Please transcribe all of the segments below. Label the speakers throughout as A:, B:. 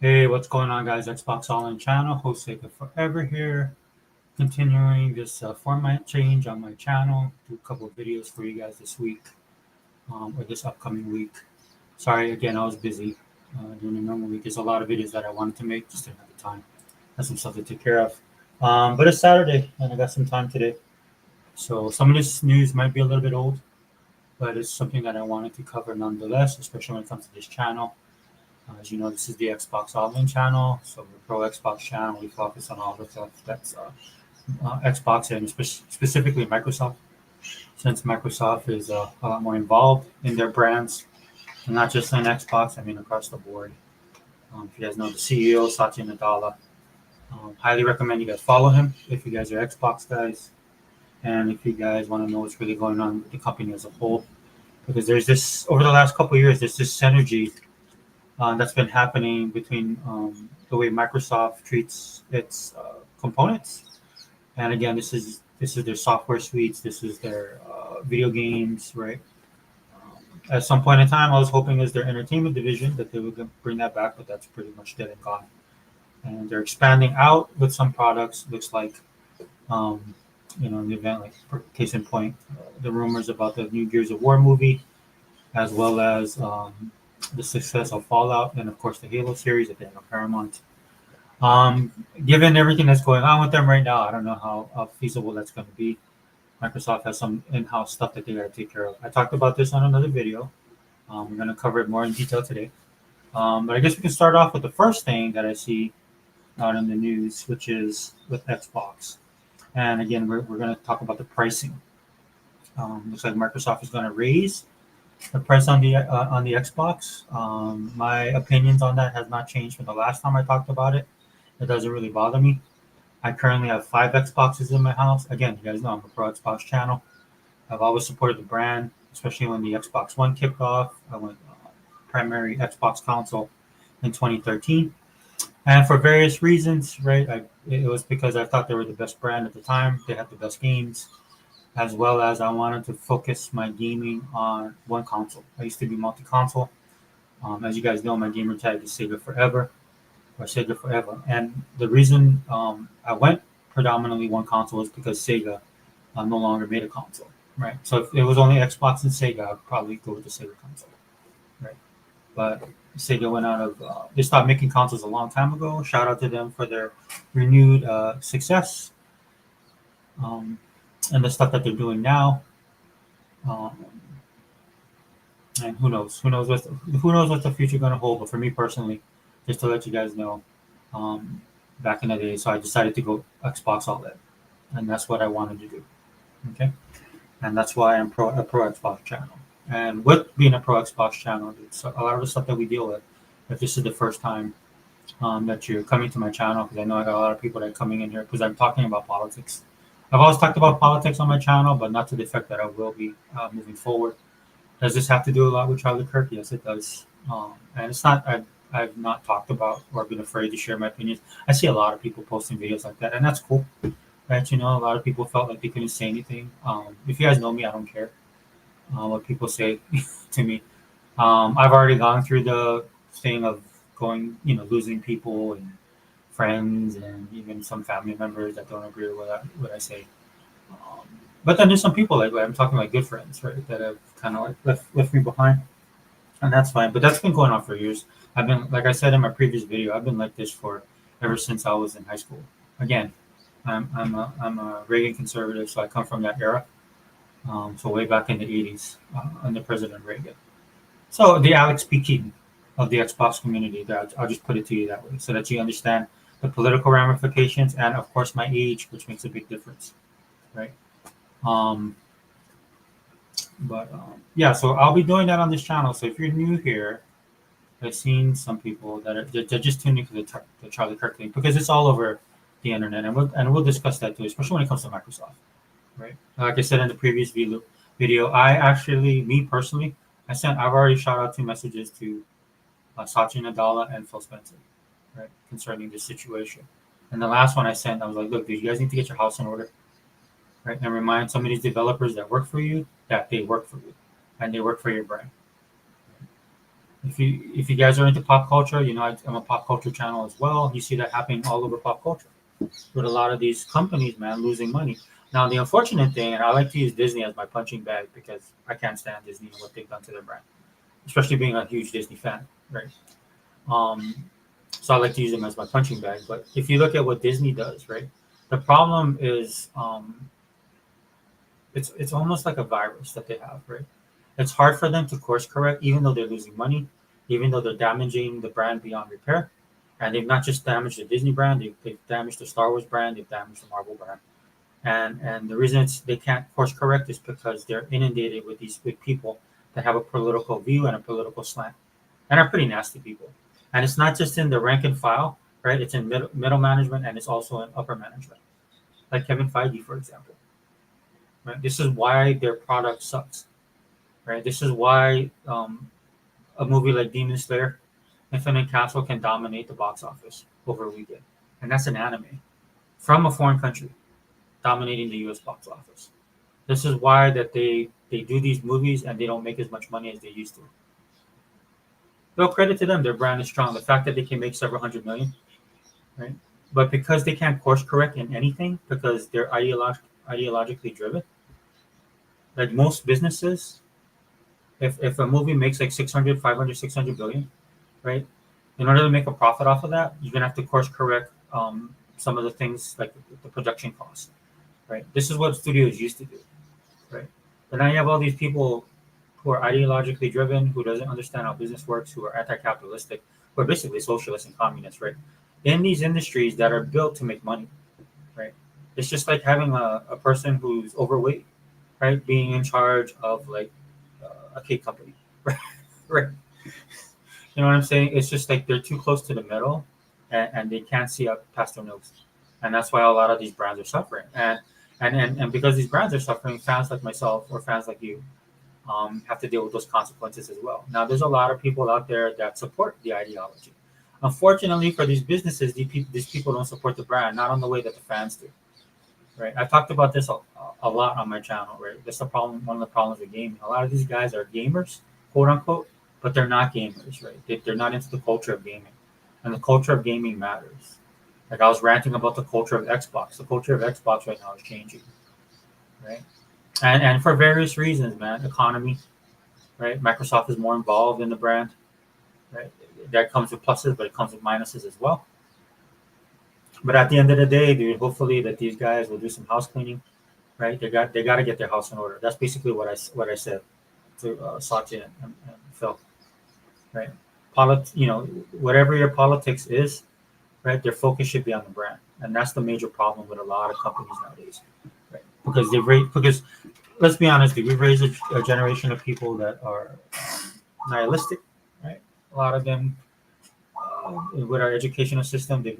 A: Hey, what's going on, guys? Xbox All In channel, host Sega Forever here. Continuing this format change on my channel. Do a couple of videos for you guys this week or this upcoming week. Sorry, again, I was busy during the normal week. There's a lot of videos that I wanted to make, just didn't have the time. Had some stuff to take care of. But it's Saturday, and I got some time today. So some of this news might be a little bit old, but it's something that I wanted to cover nonetheless, especially when it comes to this channel. As you know, this is the Xbox All-In channel, so the Pro Xbox channel. We focus on all the stuff that's Xbox and specifically Microsoft, since Microsoft is a lot more involved in their brands, and not just in Xbox. I mean, across the board. If you guys know the CEO, Satya Nadella, highly recommend you guys follow him if you guys are Xbox guys, and if you guys want to know what's really going on with the company as a whole, because there's this over the last couple of years, there's this synergy that's been happening between the way Microsoft treats its components. And again, this is their software suites. This is their video games, right? At some point in time, I was hoping as their entertainment division that they would bring that back, but that's pretty much dead and gone. And they're expanding out with some products. Looks like, um, in the event, like for case in point, the rumors about the new Gears of War movie, as well as the success of Fallout, and of course the Halo series at the end of Paramount. Um, Given everything that's going on with them right now, I don't know how feasible that's going to be. Microsoft has some in-house stuff that they got to take care of. I talked about this on another video. We're going to cover it more in detail today. But I guess we can start off with the first thing that I see out in the news, which is with Xbox. And again, we're going to talk about the pricing. Looks like Microsoft is going to raise the price on the Xbox. My opinions on that has not changed from the last time I talked about it. It doesn't really bother me. I currently have 5 Xboxes in my house. Again, you guys know I'm a pro Xbox channel. I've always supported the brand, especially when the Xbox One kicked off. I went primary Xbox console in 2013, and for various reasons, right? It was because I thought they were the best brand at the time. They had the best games, as well as I wanted to focus my gaming on one console. I used to be multi-console. As you guys know, my gamer tag is Sega Forever, or Sega Forever. And the reason I went predominantly one console is because Sega no longer made a console, right? So if it was only Xbox and Sega, I'd probably go with the Sega console, right? But Sega went out of, they stopped making consoles a long time ago. Shout out to them for their renewed success. Um, and the stuff that they're doing now. Um, and who knows what the future going to hold. But for me personally, just to let you guys know, um, back in the day, so I decided to go Xbox All In, and that's what I wanted to do. Okay, and that's why I'm a pro Xbox channel. And with being a pro Xbox channel, it's a lot of the stuff that we deal with. If this is the first time that you're coming to my channel, because I know I got a lot of people that are coming in here because I'm talking about politics. I've always talked about politics on my channel, but not to the effect that I will be moving forward. Does this have to do a lot with Charlie Kirk? Yes, it does. And it's not, I've not talked about or been afraid to share my opinions. I see a lot of people posting videos like that, and that's cool. Right? A lot of people felt like they couldn't say anything. If you guys know me, I don't care what people say to me. I've already gone through the thing of going, losing people and friends and even some family members that don't agree with what I say. Um, but then there's some people like I'm talking like good friends, right, that have kind of like left me behind, and that's fine. But that's been going on for years. I've been, like I said in my previous video, I've been like this for ever since I was in high school. Again, I'm a Reagan conservative, so I come from that era. So way back in the '80s, under President Reagan. So the Alex P. Keaton of the Xbox community. I'll just put it to you that way, so that you understand the political ramifications, and of course my age, which makes a big difference, right? Um, but yeah, so I'll be doing that on this channel. So if you're new here, I've seen some people that they're just tuning to the Charlie Kirk thing because it's all over the internet, and we'll discuss that too, especially when it comes to Microsoft, right? Like I said in the previous video, me personally, I've already shot out 2 messages to Satya Nadella and Phil Spencer, right, concerning this situation. And the last one I sent, I was like, look, dude, you guys need to get your house in order, right? And remind some of these developers that work for you that they work for you and they work for your brand. If you guys are into pop culture, I'm a pop culture channel as well. You see that happening all over pop culture with a lot of these companies, man, losing money. Now, the unfortunate thing, and I like to use Disney as my punching bag because I can't stand Disney and what they've done to their brand, especially being a huge Disney fan, right? Um, so I like to use them as my punching bag. But if you look at what Disney does, right, the problem is it's almost like a virus that they have, right? It's hard for them to course correct, even though they're losing money, even though they're damaging the brand beyond repair. And they've not just damaged the Disney brand, they've damaged the Star Wars brand, they've damaged the Marvel brand. And the reason they can't course correct is because they're inundated with these with people that have a political view and a political slant, and are pretty nasty people. And it's not just in the rank and file, right? It's in middle management and it's also in upper management, like Kevin Feige, for example. Right? This is why their product sucks. Right? This is why a movie like Demon Slayer, Infinite Castle can dominate the box office over a weekend, and that's an anime from a foreign country dominating the U.S. box office. This is why that they do these movies and they don't make as much money as they used to. No credit to them; their brand is strong. The fact that they can make several hundred million, right? But because they can't course correct in anything, because they're ideologically driven, like most businesses, if a movie makes like 600, 500, 600 billion, right? In order to make a profit off of that, you're gonna have to course correct some of the things like the production costs, right? This is what studios used to do, right? But now you have all these people who are ideologically driven, who doesn't understand how business works, who are anti-capitalistic, who are basically socialists and communists, right? In these industries that are built to make money, right? It's just like having a person who's overweight, right, being in charge of like a cake company, right? Right. You know what I'm saying? It's just like they're too close to the middle, and they can't see up past their nose, and that's why a lot of these brands are suffering. And because these brands are suffering, fans like myself or fans like you have to deal with those consequences as well. Now, there's a lot of people out there that support the ideology. Unfortunately, for these businesses, these people don't support the brand, not on the way that the fans do. Right? I've talked about this a lot on my channel. Right? That's the problem. One of the problems with gaming. A lot of these guys are gamers, quote unquote, but they're not gamers. Right? They're not into the culture of gaming, and the culture of gaming matters. Like I was ranting about the culture of Xbox. The culture of Xbox right now is changing. Right? And for various reasons, man. Economy, right? Microsoft is more involved in the brand, right? That comes with pluses, but it comes with minuses as well. But at the end of the day, dude, hopefully that these guys will do some house cleaning, right? They got to get their house in order. That's basically what I said to Satya and Phil, right? Whatever your politics is, right? Their focus should be on the brand, and that's the major problem with a lot of companies nowadays, right? Because let's be honest, dude, we've raised a generation of people that are nihilistic, right? A lot of them, with our educational system, they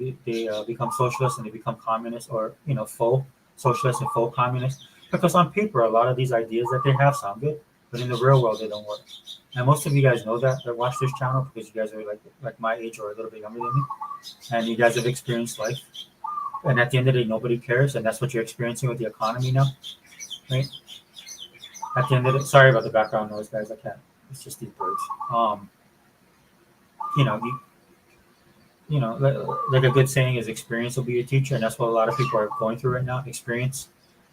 A: become socialists and they become communists, or faux socialists and faux communists. Because on paper, a lot of these ideas that they have sound good, but in the real world, they don't work. And most of you guys know that watch this channel because you guys are like my age or a little bit younger than me, and you guys have experienced life. And at the end of the day, nobody cares, and that's what you're experiencing with the economy now, right? At the end of the sorry about the background noise, guys. I can't. It's just these birds. You know, like a good saying is experience will be a teacher, and that's what a lot of people are going through right now. Experience,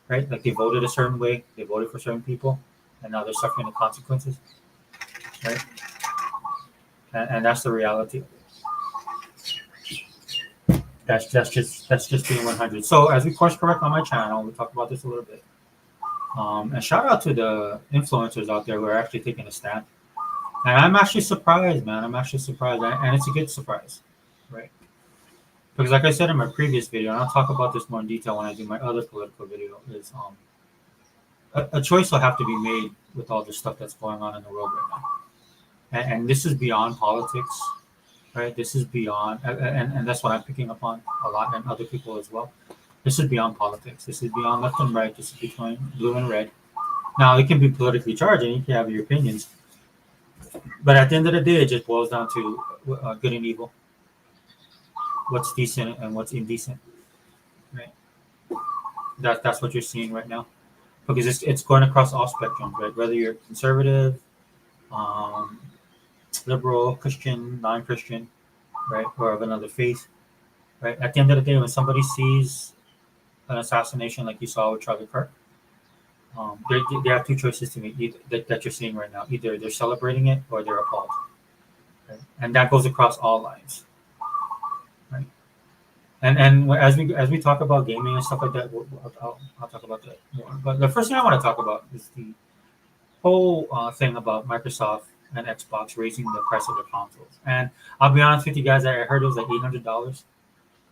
A: right? Like they voted a certain way, they voted for certain people, and now they're suffering the consequences, right? And that's the reality. That's just being 100. So as we course correct on my channel, we talked about this a little bit. And shout out to the influencers out there who are actually taking a stand. And I'm actually surprised, man. I'm actually surprised, and it's a good surprise, right? Because, like I said in my previous video, and I'll talk about this more in detail when I do my other political video, is a choice will have to be made with all the stuff that's going on in the world right now, and this is beyond politics, right? This is beyond, and that's what I'm picking up on a lot, and other people as well. This is beyond politics. This is beyond left and right. This is between blue and red. Now, it can be politically charged, and you can have your opinions, but at the end of the day, it just boils down to good and evil, what's decent and what's indecent, right? That's what you're seeing right now, because it's going across all spectrums, right? Whether you're conservative, um, liberal, Christian, non-Christian, right, or of another faith, right? At the end of the day, when somebody sees an assassination like you saw with Charlie Kirk, they have two choices to make that you're seeing right now. Either they're celebrating it or they're appalled, right? And that goes across all lines, right? And as we talk about gaming and stuff like that, I'll talk about that more. But the first thing I want to talk about is the whole thing about Microsoft and Xbox raising the price of their consoles. And I'll be honest with you guys, I heard it was like $800.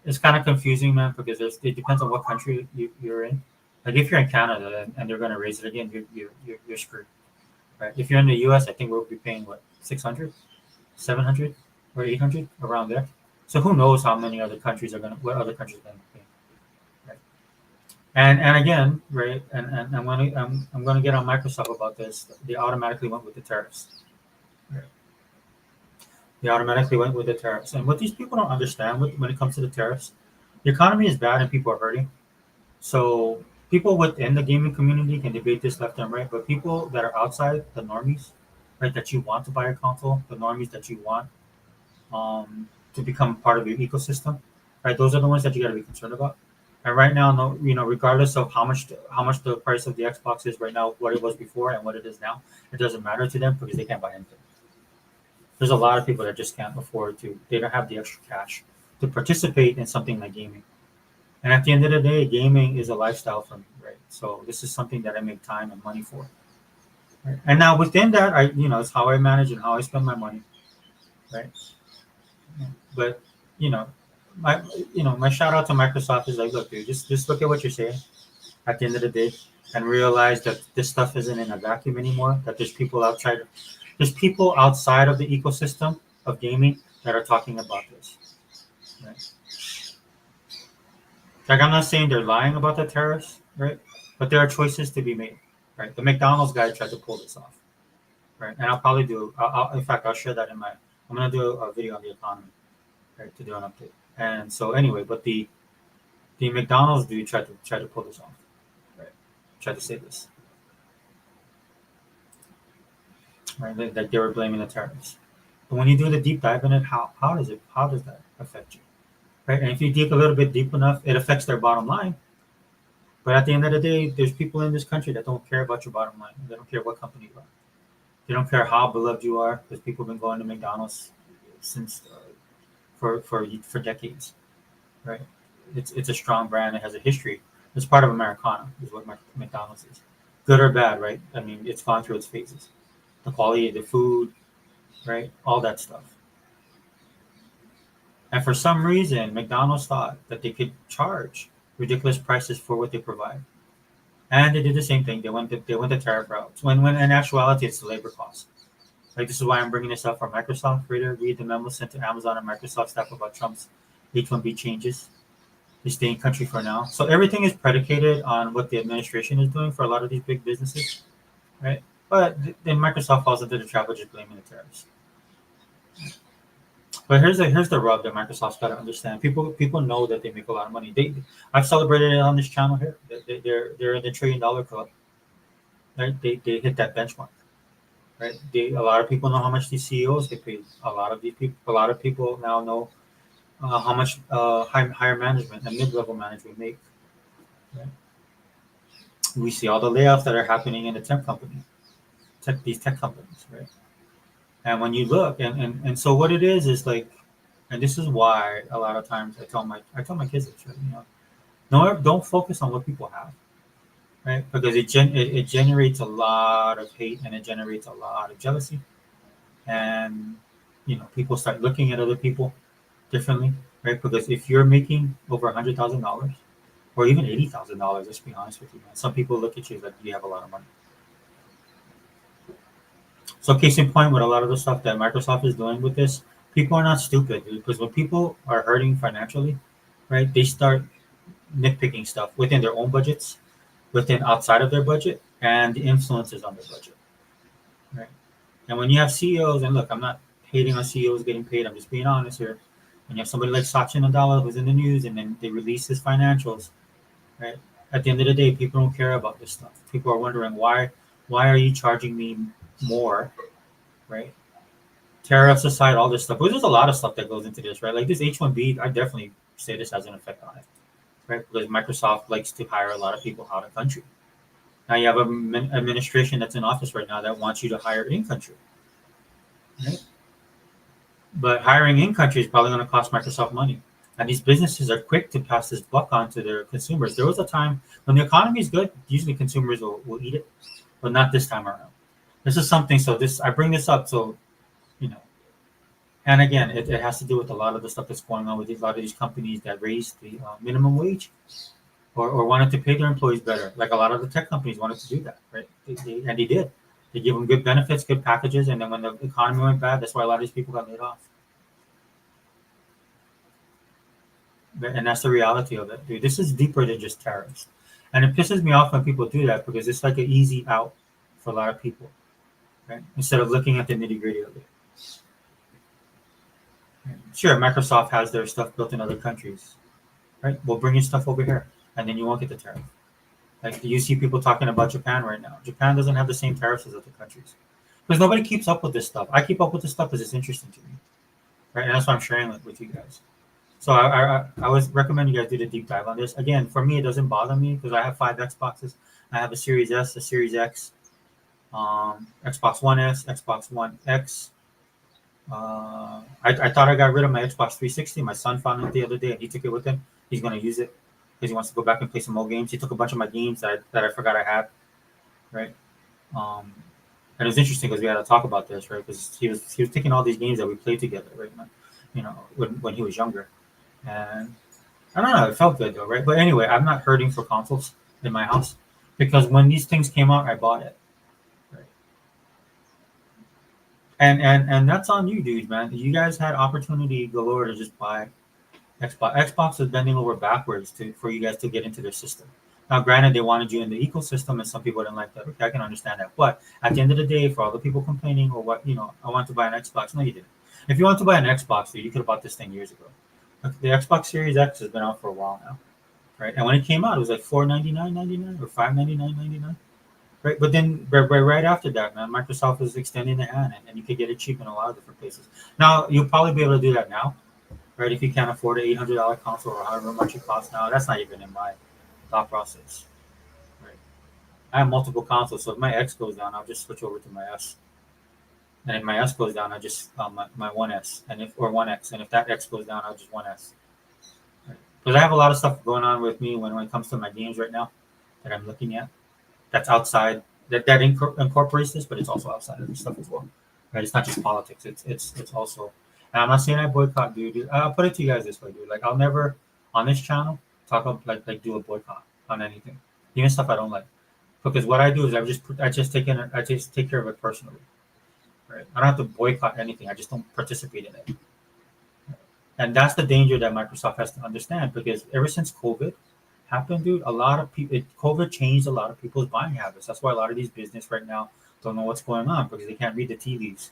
A: It's kind of confusing, man, because it depends on what country you're in. Like if you're in Canada and they're going to raise it again, you're screwed, right? If you're in the US, I think we'll be paying what, 600, 700, or 800 around there. So who knows how many other countries what other countries are going to pay, right? And again, right? And I'm gonna get on Microsoft about this. They automatically went with the tariffs. Right? They automatically went with the tariffs. And what these people don't understand when it comes to the tariffs, the economy is bad and people are hurting. So people within the gaming community can debate this left and right, but people that are outside the normies, right, that you want to buy a console, the normies that you want to become part of your ecosystem, right? Those are the ones that you got to be concerned about. And right now, no, regardless of how much the price of the Xbox is right now, what it was before and what it is now, it doesn't matter to them because they can't buy anything. There's a lot of people that just can't afford to. They don't have the extra cash to participate in something like gaming. And at the end of the day, gaming is a lifestyle for me, right? So this is something that I make time and money for. Right? And now within that, it's how I manage and how I spend my money, right? But you know, my shout out to Microsoft is like, look, dude, just look at what you're saying at the end of the day, and realize that this stuff isn't in a vacuum anymore. That there's people outside of the ecosystem of gaming that are talking about this. Right? Like I'm not saying they're lying about the tariffs, right? But there are choices to be made, right? The McDonald's guy tried to pull this off, right? And I'll probably do. In fact, I'll share that in my. I'm gonna do a video on the economy, right, to do an update. And so anyway, but the McDonald's dude tried to pull this off, right? Tried to say this, right? That they were blaming the tariffs. But when you do the deep dive in it, how does that affect you, right? And if you dig a little bit deep enough, it affects their bottom line. But at the end of the day, there's people in this country that don't care about your bottom line. They don't care what company you are. They don't care how beloved you are, because people have been going to McDonald's since for decades, right? It's a strong brand. It has a history. It's part of Americana, is what McDonald's is. Good or bad, right? I mean, it's gone through its phases. The quality of the food, right? All that stuff. And for some reason, McDonald's thought that they could charge ridiculous prices for what they provide. And they did the same thing. They went the tariff route. When in actuality, it's the labor cost. Like this is why I'm bringing this up for Microsoft. Read the memo sent to Amazon and Microsoft staff about Trump's H-1B changes. They stay in country for now. So everything is predicated on what the administration is doing for a lot of these big businesses, right? But then Microsoft falls into the trap of just blaming the tariffs. But here's the rub that Microsoft's got to understand. People know that they make a lot of money. I've celebrated it on this channel here. They're in the $1 trillion club, right? They hit that benchmark, right? A lot of people know how much these CEOs get paid. A lot of people now know how much higher management and mid-level management make. Right? We see all the layoffs that are happening in the these tech companies, right? And when you look, and so what it is like, and this is why a lot of times I tell my kids this, right? No, don't focus on what people have, right? Because it generates a lot of hate and it generates a lot of jealousy, and people start looking at other people differently, right? Because if you're making over $100,000 or even $80,000, let's be honest with you, man, some people look at you like you have a lot of money. So case in point, with a lot of the stuff that Microsoft is doing with this, people are not stupid, dude, because when people are hurting financially, right, they start nitpicking stuff within their own budgets, within outside of their budget, and the influences on their budget, right? And when you have CEOs, and look, I'm not hating on CEOs getting paid, I'm just being honest here. When you have somebody like Satya Nadella who's in the news and then they release his financials, right? At the end of the day, people don't care about this stuff. People are wondering why are you charging me more, right? tariffs aside, all this stuff. But there's a lot of stuff that goes into this, right? Like this H-1B, I definitely say this has an effect on it, right? Because Microsoft likes to hire a lot of people out of country. Now you have an administration that's in office right now that wants you to hire in country, right? But hiring in country is probably going to cost Microsoft money. And these businesses are quick to pass this buck on to their consumers. There was a time when the economy is good, usually consumers will eat it, but not this time around. This is something, so this I bring this up so, you know, and again, it has to do with a lot of the stuff that's going on with a lot of these companies that raised the minimum wage or wanted to pay their employees better. Like a lot of the tech companies wanted to do that, right? And they did. They give them good benefits, good packages, and then when the economy went bad, that's why a lot of these people got laid off. And that's the reality of it, dude. This is deeper than just tariffs, and it pisses me off when people do that because it's like an easy out for a lot of people, right? Instead of looking at the nitty gritty of it. Sure, Microsoft has their stuff built in other countries, right? We'll bring your stuff over here, and then you won't get the tariff. Like you see people talking about Japan right now. Japan doesn't have the same tariffs as other countries because nobody keeps up with this stuff. I keep up with this stuff because it's interesting to me, right? And that's why I'm sharing it with you guys. So I always recommend you guys do the deep dive on this. Again, for me, it doesn't bother me because I have 5 Xboxes. I have a Series S, a Series X, Xbox One S, Xbox One X. I thought I got rid of my Xbox 360. My son found it the other day and he took it with him. He's going to use it because he wants to go back and play some more games. He took a bunch of my games that I forgot I had, right? And it was interesting because we had to talk about this, right? Because he was taking all these games that we played together, right? You know, when he was younger. And I don't know, it felt good though, right? But anyway, I'm not hurting for consoles in my house because when these things came out, I bought it, right? And that's on you, dudes, man. You guys had opportunity galore to just buy Xbox. Xbox is bending over backwards for you guys to get into their system. Now, granted, they wanted you in the ecosystem, and some people didn't like that. Okay, I can understand that. But at the end of the day, for all the people complaining or what, I want to buy an Xbox. No, you didn't. If you want to buy an Xbox, dude, you could have bought this thing years ago. The Xbox Series X has been out for a while now, right? And when it came out, it was like $499.99 or $599.99, right? But then right after that, man, Microsoft was extending the hand, and you could get it cheap in a lot of different places. Now you'll probably be able to do that now, right? If you can't afford an $800 console or however much it costs now, that's not even in my thought process, right? I have multiple consoles, so if my X goes down, I'll just switch over to my S. And if my S goes down, I just my 1S or 1X, and if that X goes down, I'll just 1S. Because I have a lot of stuff going on with me when it comes to my games right now that I'm looking at. That's outside that incorporates this, but it's also outside of this stuff as well. Right? It's not just politics. It's also. And I'm not saying I boycott, dude. I'll put it to you guys this way, dude. Like I'll never on this channel talk about like do a boycott on anything, even stuff I don't like. Because what I do is I just take care of it personally. Right? I don't have to boycott anything. I just don't participate in it. And that's the danger that Microsoft has to understand because ever since COVID happened, dude, a lot of people, COVID changed a lot of people's buying habits. That's why a lot of these business right now don't know what's going on because they can't read the tea leaves,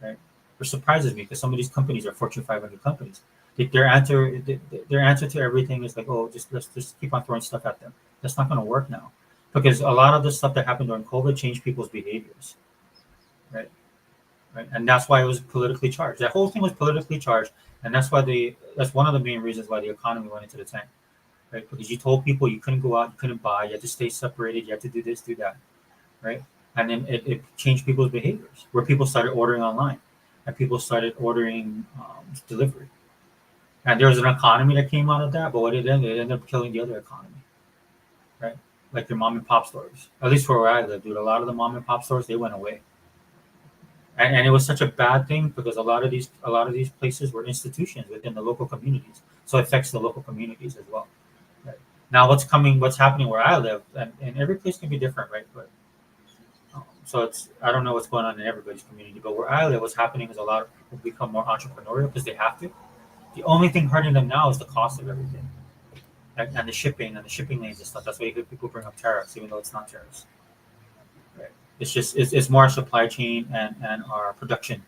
A: right? Which surprises me because some of these companies are Fortune 500 companies. Their answer to everything is like, oh, let's just keep on throwing stuff at them. That's not going to work now because a lot of the stuff that happened during COVID changed people's behaviors, right? Right? And that's why it was politically charged. That whole thing was politically charged, and that's one of the main reasons why the economy went into the tank, right? Because you told people you couldn't go out, you couldn't buy, you had to stay separated, you had to do this, do that, right? And then it changed people's behaviors, where people started ordering online, and people started ordering delivery, and there was an economy that came out of that. But what it ended up killing the other economy, right? Like your mom and pop stores. At least for where I live, dude, a lot of the mom and pop stores they went away. And it was such a bad thing because a lot of these places were institutions within the local communities, so it affects the local communities as well. Right? Now, what's happening where I live, and every place can be different, right? But so I don't know what's going on in everybody's community, but where I live, what's happening is a lot of people become more entrepreneurial because they have to. The only thing hurting them now is the cost of everything, and the shipping lanes and stuff. That's why people bring up tariffs, even though it's not tariffs. It's more supply chain and our production,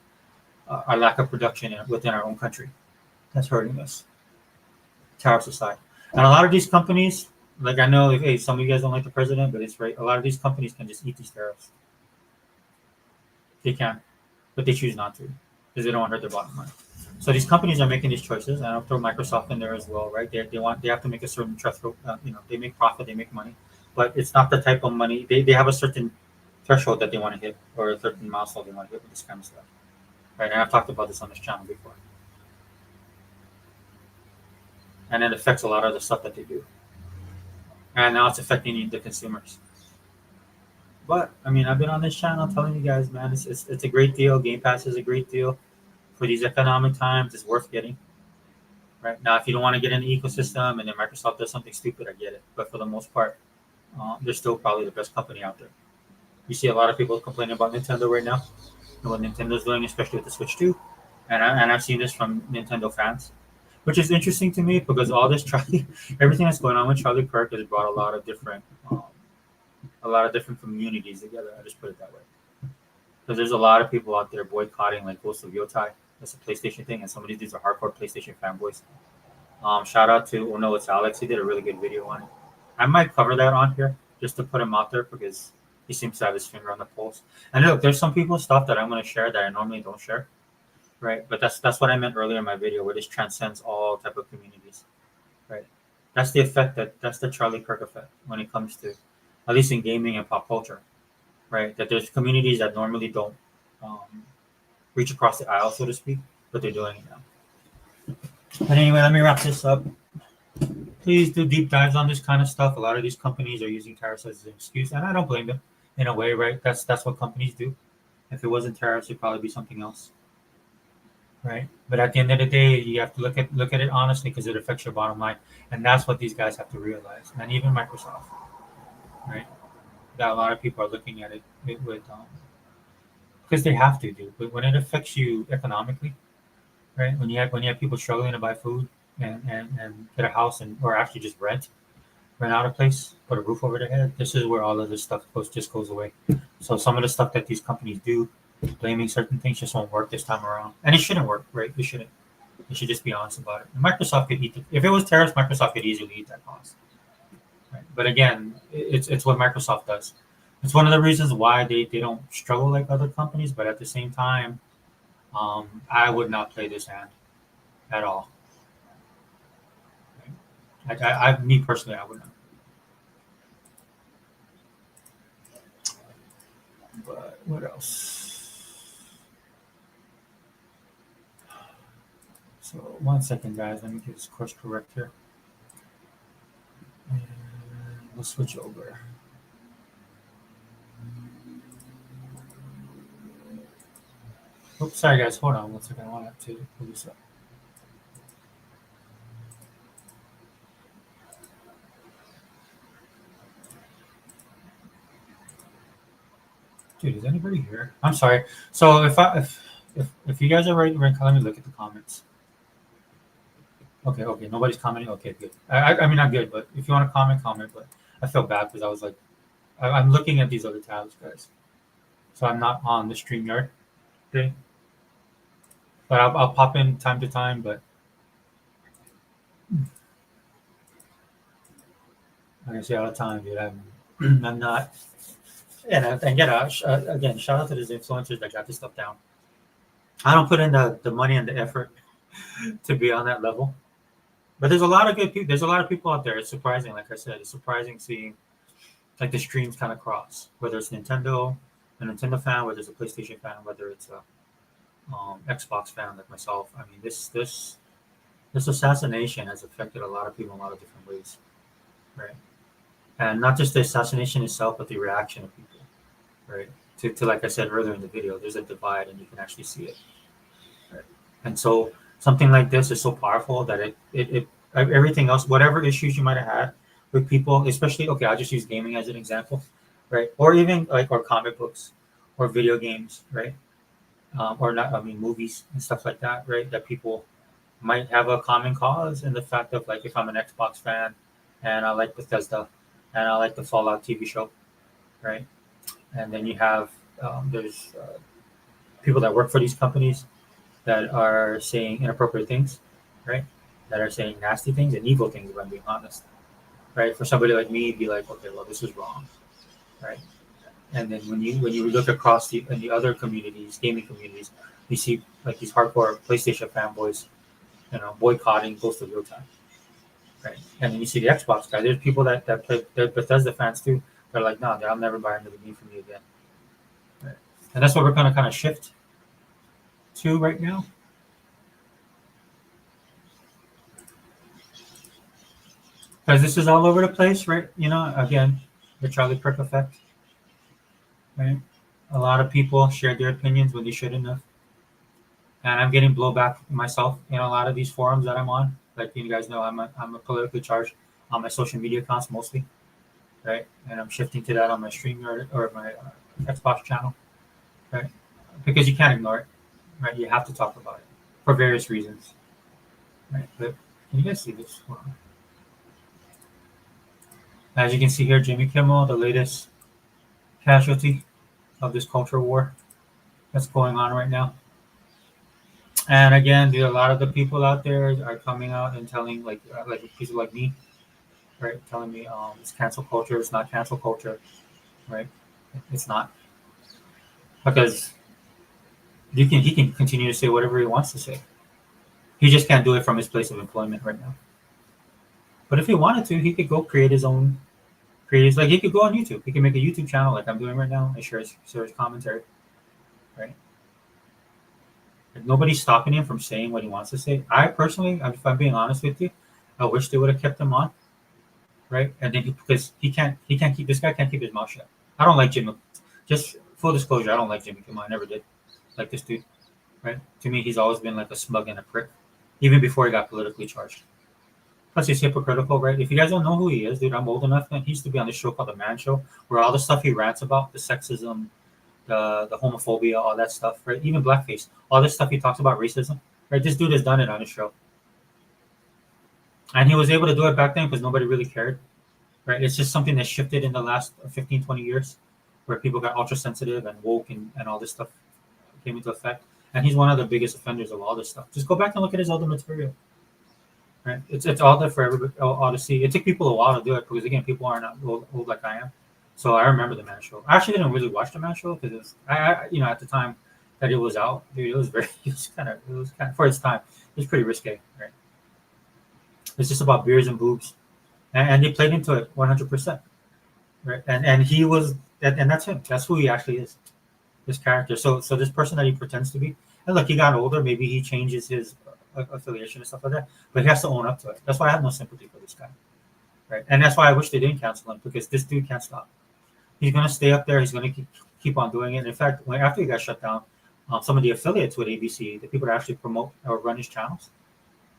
A: our lack of production within our own country that's hurting us. Tariffs aside, and a lot of these companies, like I know, hey, some of you guys don't like the president, but it's right. A lot of these companies can just eat these tariffs. They can, but they choose not to. because they don't want to hurt their bottom line. So these companies are making these choices, and I'll throw Microsoft in there as well, right? They have to make a certain threshold. They make profit, they make money, but it's not the type of money they have a certain threshold that they want to hit, or a certain milestone they want to hit with this kind of stuff, right? And I've talked about this on this channel before, and it affects a lot of the stuff that they do, and now it's affecting the consumers. But I mean, I've been on this channel telling you guys, man, it's a great deal. Game Pass is a great deal for these economic times. It's worth getting. Right now, if you don't want to get in the ecosystem and then Microsoft does something stupid, I get it. But for the most part, they're still probably the best company out there. You see a lot of people complaining about Nintendo right now and what Nintendo's doing, especially with the Switch 2. And I've seen this from Nintendo fans, which is interesting to me because all this everything that's going on with Charlie Kirk has brought a lot of different communities together. I just put it that way. Because there's a lot of people out there boycotting like Ghost of Yotai. That's a PlayStation thing, and some of these are hardcore PlayStation fanboys. Shout out to Uno, it's Alex. He did a really good video on it. I might cover that on here just to put him out there because he seems to have his finger on the pulse. And look, there's some people's stuff that I'm going to share that I normally don't share, right? But that's what I meant earlier in my video, where this transcends all type of communities, right? That's the effect that's the Charlie Kirk effect when it comes to, at least in gaming and pop culture, right? That there's communities that normally don't reach across the aisle, so to speak, but they're doing it now. But anyway, let me wrap this up. Please do deep dives on this kind of stuff. A lot of these companies are using tariffs as an excuse, and I don't blame them in a way, right? That's what companies do. If it wasn't tariffs, it'd probably be something else, right? But at the end of the day, you have to look at it honestly because it affects your bottom line, and that's what these guys have to realize, and even Microsoft, right? That a lot of people are looking at it with because they have to do. But when it affects you economically, right? When you have people struggling to buy food and get a house or actually just rent out a place, put a roof over their head, this is where all of this stuff goes away. So some of the stuff that these companies do, blaming certain things, just won't work this time around. And it shouldn't work, right? It shouldn't. You should just be honest about it. And Microsoft could eat it. If it was tariffs, Microsoft could easily eat that cost. Right? But again, it's what Microsoft does. It's one of the reasons why they don't struggle like other companies, but at the same time, I would not play this hand at all. Right? Me personally, I would not. But what else? So 1 second, guys. Let me get this course correct here. And we'll switch over. Oops, sorry guys, hold on 1 second. I want to pull this up. Dude, is anybody here? I'm sorry. So if you guys are ready, let me look at the comments. Okay, nobody's commenting. Okay, good. I mean, not good, but if you want to comment. But I feel bad because I was like, I'm looking at these other tabs, guys. So I'm not on the StreamYard thing. But I'll pop in time to time, but like I say all the time, dude, I'm not. And again, shout out to these influencers that got this stuff down. I don't put in the money and the effort to be on that level. But there's a lot of good people. There's a lot of people out there. It's surprising, like I said, it's surprising seeing like the streams kind of cross. Whether it's a Nintendo fan, whether it's a PlayStation fan, whether it's a Xbox fan like myself. I mean, this assassination has affected a lot of people in a lot of different ways, right? And not just the assassination itself, but the reaction of people, right? To like I said earlier in the video, there's a divide, and you can actually see it, right? And so something like this is so powerful that it everything else, whatever issues you might have had with people, especially I'll just use gaming as an example, right? Or even or comic books, or video games, right? Or not, I mean, movies and stuff like that, right? That people might have a common cause in the fact of like, if I'm an Xbox fan and I like Bethesda and I like the Fallout TV show, right? And then you have, there's people that work for these companies that are saying inappropriate things, right? That are saying nasty things and evil things, if I'm being honest, right? For somebody like me, be like, okay, well, this is wrong, right? And then when you look across the other communities, gaming communities, you see like these hardcore PlayStation fanboys, boycotting Ghost of Real Time, right? And then you see the Xbox guys. There's people that play, they're Bethesda fans too. They're like, no, I'll never buy another game from you again, right? And that's what we're gonna kind of shift to right now. Because this is all over the place, right? Again, the Charlie Kirk effect, right? A lot of people shared their opinions when they shouldn't have, and I'm getting blowback myself in a lot of these forums that I'm on. Like you guys know, I'm a politically charged on my social media accounts mostly, right? And I'm shifting to that on my stream or my Xbox channel, right? Because you can't ignore it, right? You have to talk about it for various reasons, right? But can you guys see this? Hold on. As you can see here, Jimmy Kimmel, the latest casualty of this culture war that's going on right now. And again, a lot of the people out there are coming out and telling, like people like me, right, telling me it's cancel culture. It's not cancel culture, right? It's not, because he can continue to say whatever he wants to say. He just can't do it from his place of employment right now. But if he wanted to, he could go create his own. Like he could go on YouTube. He can make a YouTube channel like I'm doing right now and share his commentary, right? Like, nobody's stopping him from saying what he wants to say. I personally, if I'm being honest with you, I wish they would have kept him on, right? And then because he can't keep this guy can't keep his mouth shut. I don't like Jimmy. Just full disclosure, I don't like Jimmy Kimmel. I never did like this dude, right? To me, he's always been like a smug and a prick, even before he got politically charged. Plus, he's hypocritical, right? If you guys don't know who he is, dude, I'm old enough. And he used to be on this show called The Man Show, where all the stuff he rants about, the sexism, the homophobia, all that stuff, right? Even blackface, all this stuff he talks about, racism, right? This dude has done it on his show. And he was able to do it back then because nobody really cared, right? It's just something that shifted in the last 15, 20 years where people got ultra sensitive and woke and all this stuff came into effect. And he's one of the biggest offenders of all this stuff. Just go back and look at his older material. Right? It's all there for everybody all to see. It took people a while to do it because again, people are not old like I am. So I remember the Man Show. I actually didn't really watch the Man Show because it was, at the time that it was out, dude, it was kind of for its time, it was pretty risque, right? It's just about beers and boobs, and they played into it 100%, right? And he was, and that's him. That's who he actually is, this character. So this person that he pretends to be, and look, he got older. Maybe he changes his affiliation and stuff like that, but he has to own up to it. That's why I have no sympathy for this guy, right? And that's why I wish they didn't cancel him because this dude can't stop. He's gonna stay up there. He's gonna keep on doing it. And in fact, after he got shut down, some of the affiliates with ABC, the people that actually promote or run his channels,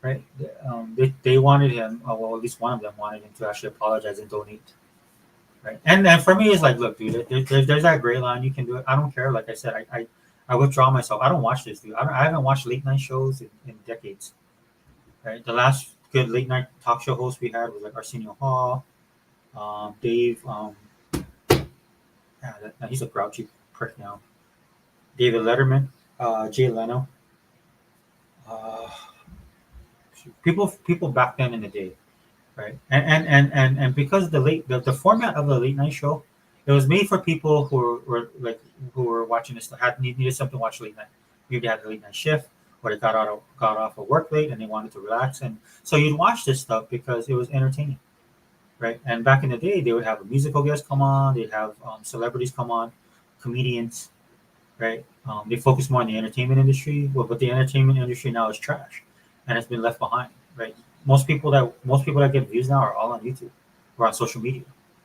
A: right? They wanted him. Well, at least one of them wanted him to actually apologize and donate, right? And for me, it's like, look, dude, there's that gray line. You can do it. I don't care. Like I said, I withdraw myself. I don't watch this, dude. I haven't watched late night shows in decades. Right. The last good late night talk show host we had was like Arsenio Hall, Dave. He's a grouchy prick now. David Letterman, Jay Leno. People back then in the day, right? And because the format of the late night show, it was made for people who were watching this needed something to watch late night. Maybe they had a late night shift, or they got off of work late and they wanted to relax, and so you'd watch this stuff because it was entertaining, right? And back in the day, they would have a musical guest come on, they'd have celebrities come on, comedians, right? They focus more on the entertainment industry, but the entertainment industry now is trash, and it's been left behind, right? Most people that get views now are all on YouTube or on social media.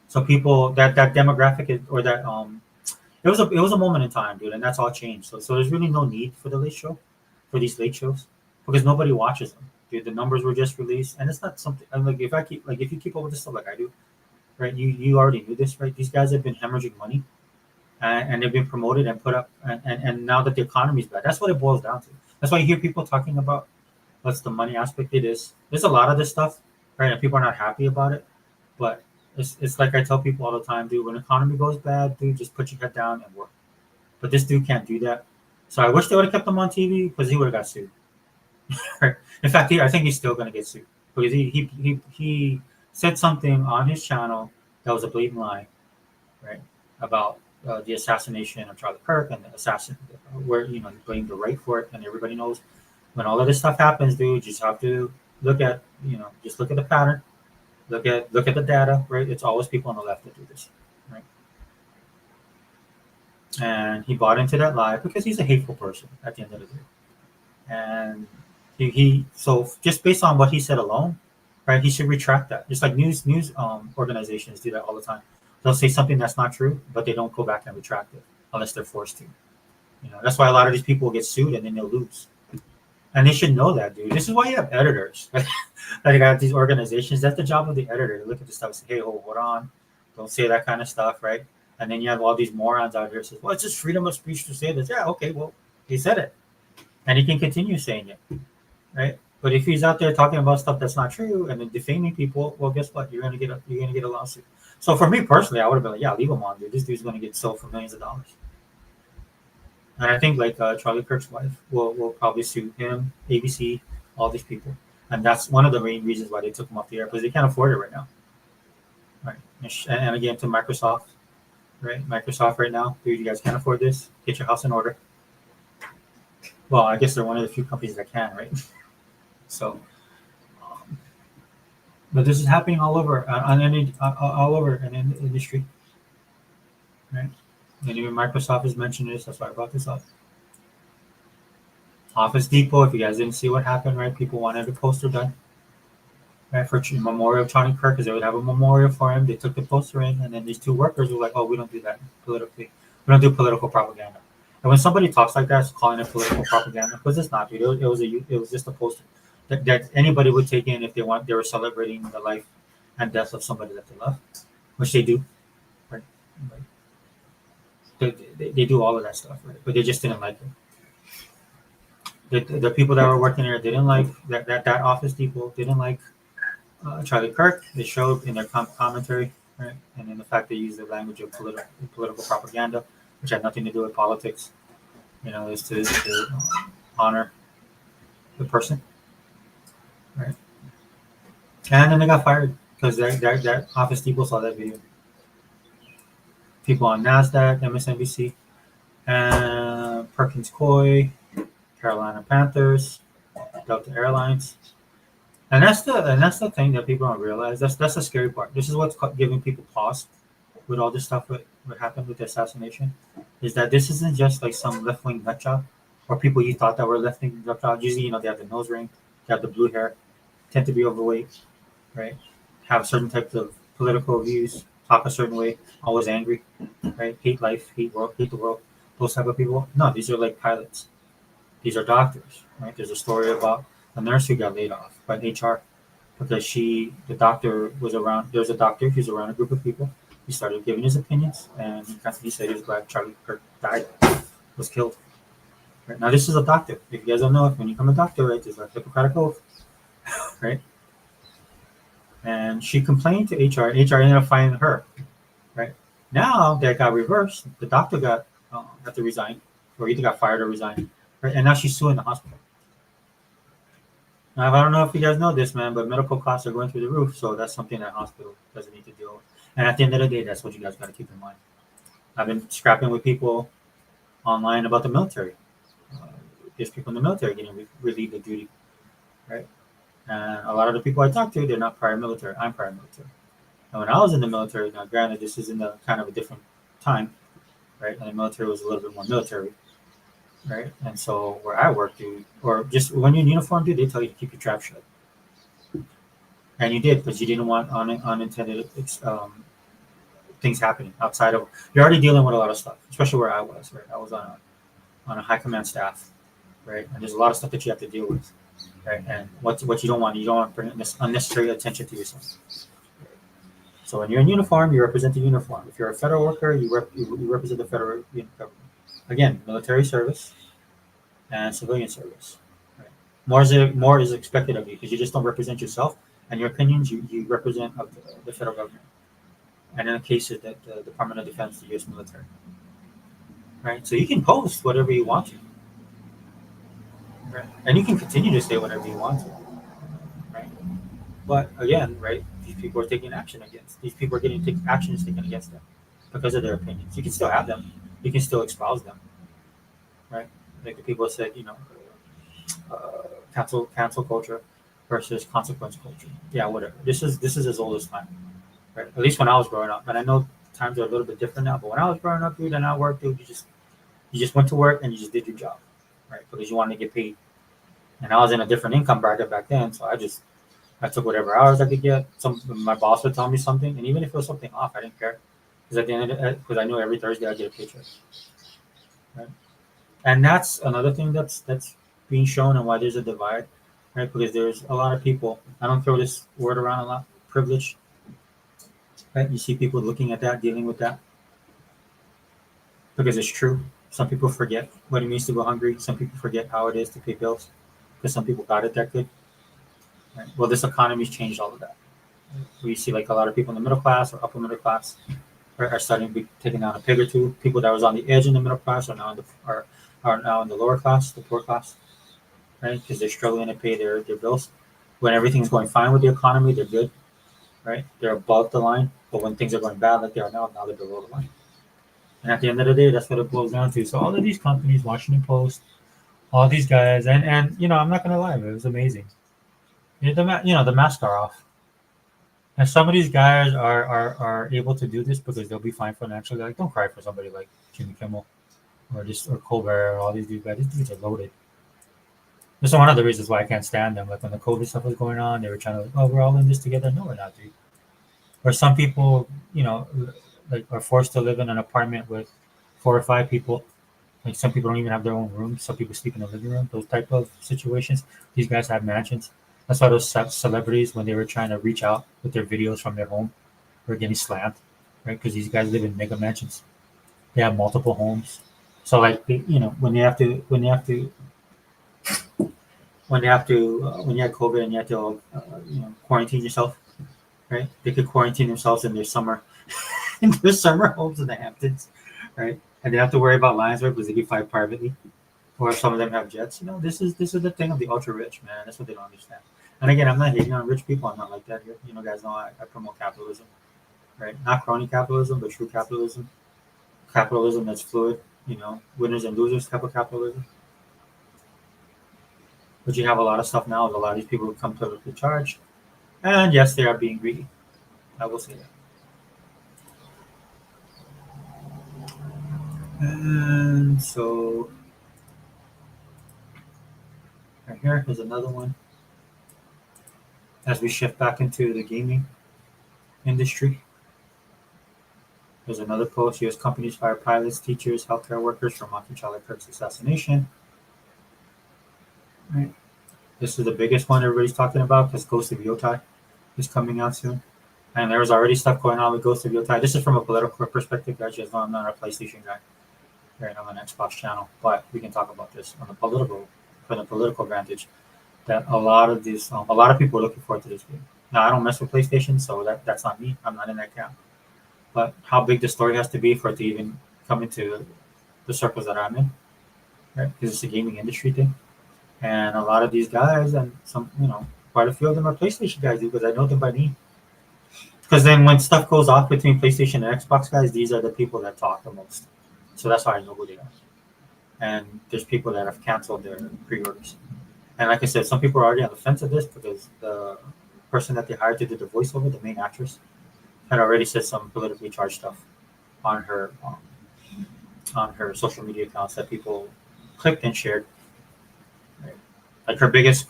A: So people that demographic it was a moment in time, dude, and that's all changed. So there's really no need for these late shows because nobody watches them. Dude, the numbers were just released, and it's not something. I'm like, if you keep up with this stuff like I do, right? You already knew this, right? These guys have been hemorrhaging money, and they've been promoted and put up, and now that the economy's bad, that's what it boils down to. That's why you hear people talking about what's the money aspect. It is. There's a lot of this stuff, right? And people are not happy about it, but it's like I tell people all the time, dude. When the economy goes bad, dude, just put your head down and work. But this dude can't do that. So I wish they would have kept him on TV because he would have got sued. In fact, I think he's still going to get sued because he said something on his channel that was a blatant lie, right? About the assassination of Charlie Kirk and the assassin, where blame the right for it, and everybody knows when all of this stuff happens, dude. You just have to look at just look at the pattern, look at the data, right? It's always people on the left that do this, right? And he bought into that lie because he's a hateful person at the end of the day, and so just based on what he said alone, right? He should retract that. Just like news organizations do that all the time. They'll say something that's not true, but they don't go back and retract it unless they're forced to. That's why a lot of these people get sued and then they'll lose. And they should know that, dude. This is why you have editors. Like, got these organizations. That's the job of the editor to look at the stuff and say, hey, hold on. Don't say that kind of stuff, right? And then you have all these morons out here who says, well, it's just freedom of speech to say this. Yeah, okay, well, he said it. And he can continue saying it, right? But if he's out there talking about stuff that's not true and then defaming people, well, guess what? You're gonna get a lawsuit. So for me personally, I would have been like, yeah, leave him on, dude. This dude's gonna get sold for millions of dollars. And I think like Charlie Kirk's wife will probably sue him, ABC, all these people, and that's one of the main reasons why they took him off the air because they can't afford it right now, right? And again, to Microsoft, right? Microsoft right now, dude, you guys can't afford this. Get your house in order. Well, I guess they're one of the few companies that can, right? So, but this is happening all over all over in the industry, right? And even Microsoft has mentioned this. That's why I brought this up. Office Depot. If you guys didn't see what happened, right? People wanted a poster done, right, for memorial of Charlie Kirk, because they would have a memorial for him. They took the poster in, and then these two workers were like, "Oh, we don't do that politically. We don't do political propaganda." And when somebody talks like that, it's calling it political propaganda, because it's not, dude. It was just a poster that anybody would take in if they were celebrating the life and death of somebody that they love, which they do, right? They do all of that stuff, right? But they just didn't like it. The people that were working there didn't like that Office Depot didn't like Charlie Kirk. They showed in their commentary, right? And then the fact they used the language of political propaganda, which had nothing to do with politics, is to honor the person, right? And then they got fired because that Office Depot saw that video. People on NASDAQ, MSNBC, and Perkins Coie, Carolina Panthers, Delta Airlines, and that's the thing that people don't realize. That's the scary part. This is what's giving people pause with all this stuff. What happened with the assassination is that this isn't just like some left wing nut job or people you thought that were left wing nut job. Usually, they have the nose ring, they have the blue hair, tend to be overweight, right? Have certain types of political views, talk a certain way, always angry, right? Hate life, hate the world. Those type of people. No, these are like pilots. These are doctors, right? There's a story about a nurse who got laid off by HR because the doctor was around. There's a doctor. He was around a group of people. He started giving his opinions, and he said he was glad Charlie Kirk died, was killed. Right? Now, this is a doctor. If you guys don't know, when you become a doctor, right, there's a Hippocratic oath, right? And she complained to HR. HR ended up firing her, right? Now that got reversed. The doctor had to resign, or either got fired or resigned, right? And now she's suing the hospital. Now, I don't know if you guys know this, man, but medical costs are going through the roof, so that's something that hospital doesn't need to deal with. And at the end of the day, that's what you guys got to keep in mind. I've been scrapping with people online about the military. There's people in the military getting relieved of duty, right? And a lot of the people I talk to, they're not prior military. I'm prior military. And when I was in the military, now granted, this is in the kind of a different time, right? And the military was a little bit more military, right? And so where I work, dude, or just when you're in uniform, dude, they tell you to keep your trap shut. And you did, because you didn't want unintended things happening outside of. You're already dealing with a lot of stuff, especially where I was, right? I was on a high command staff, right? And there's a lot of stuff that you have to deal with, right? And what you don't want bring unnecessary attention to yourself. So when you're in uniform, you represent the uniform. If you're a federal worker, you represent the federal government. Again, military service and civilian service. Right? More is expected of you because you just don't represent yourself and your opinions. You represent of the federal government. And in the case of the Department of Defense, the U.S. military. Right? So you can post whatever you want to. Right? And you can continue to say whatever you want to. Right? But again, right, these people are taking action against. These people are getting actions taken against them. because of their opinions. You can still have them. You can still espouse them, right? Like the people said, cancel culture versus consequence culture. Yeah, whatever. This is as old as time, right? At least when I was growing up, and I know times are a little bit different now. But when I was growing up, dude, and I worked, dude, you just went to work and you just did your job, right? Because you wanted to get paid. And I was in a different income bracket back then, so I took whatever hours I could get. My boss would tell me something, and even if it was something off, I didn't care because at the end of because I knew every Thursday I get a paycheck, right? And that's another thing that's being shown and why there's a divide, right? Because there's a lot of people. I don't throw this word around a lot. Privilege, right? You see people looking at that, dealing with that, because it's true. Some people forget what it means to go hungry. Some people forget how it is to pay bills, because some people got it that good. Right? Well, this economy's changed all of that. We see like a lot of people in the middle class or upper middle class are starting to be taking down a peg or two. People that was on the edge in the middle class are now in the lower class, the poor class, right? Because they're struggling to pay their bills. When everything's going fine with the economy, they're good, right? They're above the line. But when things are going bad like they are now they're below the line. And at the end of the day, that's what it boils down to. So all of these companies, Washington Post, all these guys, and I'm not gonna lie, it was amazing. The masks are off. And some of these guys are able to do this because they'll be fine financially. Like, don't cry for somebody like Jimmy Kimmel or Colbert or all these guys. These dudes are loaded. This is one of the reasons why I can't stand them. Like when the COVID stuff was going on, they were trying to, oh, we're all in this together. No, we're not, dude. Or some people, like are forced to live in an apartment with 4 or 5 people. Like some people don't even have their own room. Some people sleep in the living room. Those type of situations. These guys have mansions. That's why those celebrities, when they were trying to reach out with their videos from their home, were getting slammed, right? Because these guys live in mega mansions. They have multiple homes. So like, when you had COVID and you had to quarantine yourself, right? They could quarantine themselves in their summer in their summer homes in the Hamptons, right? And they have to worry about lines, right? Because they can fly privately, or some of them have jets. This is the thing of the ultra rich, man. That's what they don't understand. And again, I'm not hating on rich people. I'm not like that here. Guys know I promote capitalism, right? Not crony capitalism, but true capitalism. Capitalism that's fluid. Winners and losers type of capitalism. But you have a lot of stuff now. A lot of these people who come politically charged, and yes, they are being greedy. I will say that. And so, right here is another one. As we shift back into the gaming industry, there's another post. U.S. companies fire pilots, teachers, healthcare workers for mocking Charlie Kirk's assassination. Right. This is the biggest one everybody's talking about because Ghost of Yotai is coming out soon. And there's already stuff going on with Ghost of Yotai. This is from a political perspective, guys. You guys know I'm not a PlayStation guy. Right, I'm an Xbox channel, but we can talk about this from the political vantage. That a lot of people are looking forward to this game. Now I don't mess with PlayStation, so that's not me. I'm not in that camp. But how big the story has to be for it to even come into the circles that I'm in, right? Because it's a gaming industry thing, and a lot of these guys and quite a few of them are PlayStation guys because I know them by name. Because then when stuff goes off between PlayStation and Xbox guys, these are the people that talk the most. So that's how I know who they are. And there's people that have canceled their pre-orders. And like I said, some people are already on the fence of this because the person that they hired to do the voiceover, the main actress, had already said some politically charged stuff on her social media accounts that people clicked and shared. Right? Like her biggest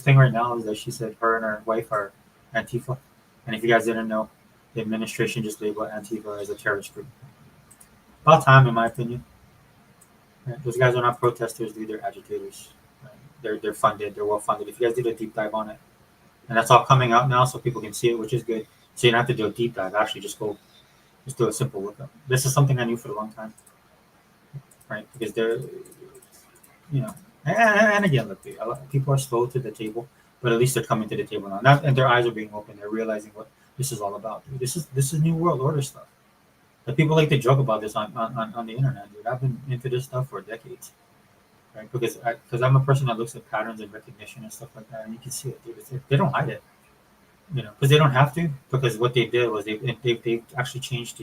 A: thing right now is that she said her and her wife are Antifa. And if you guys didn't know, the administration just labeled Antifa as a terrorist group. About time, in my opinion. Right? Those guys are not protesters, dude. They're agitators. Right? They're funded. They're well funded. If you guys did a deep dive on it, and that's all coming out now, so people can see it, which is good. So you don't have to do a deep dive. Actually, just do a simple lookup. This is something I knew for a long time, right? Because and again, look, a lot of people are slow to the table, but at least they're coming to the table now, and their eyes are being opened. They're realizing what this is all about. Dude. This is New World Order stuff. But people like to joke about this on the internet, dude. I've been into this stuff for decades, right? Because I'm a person that looks at patterns and recognition and stuff like that, and you can see it, dude. They don't hide it. because they don't have to. Because what they did was they actually changed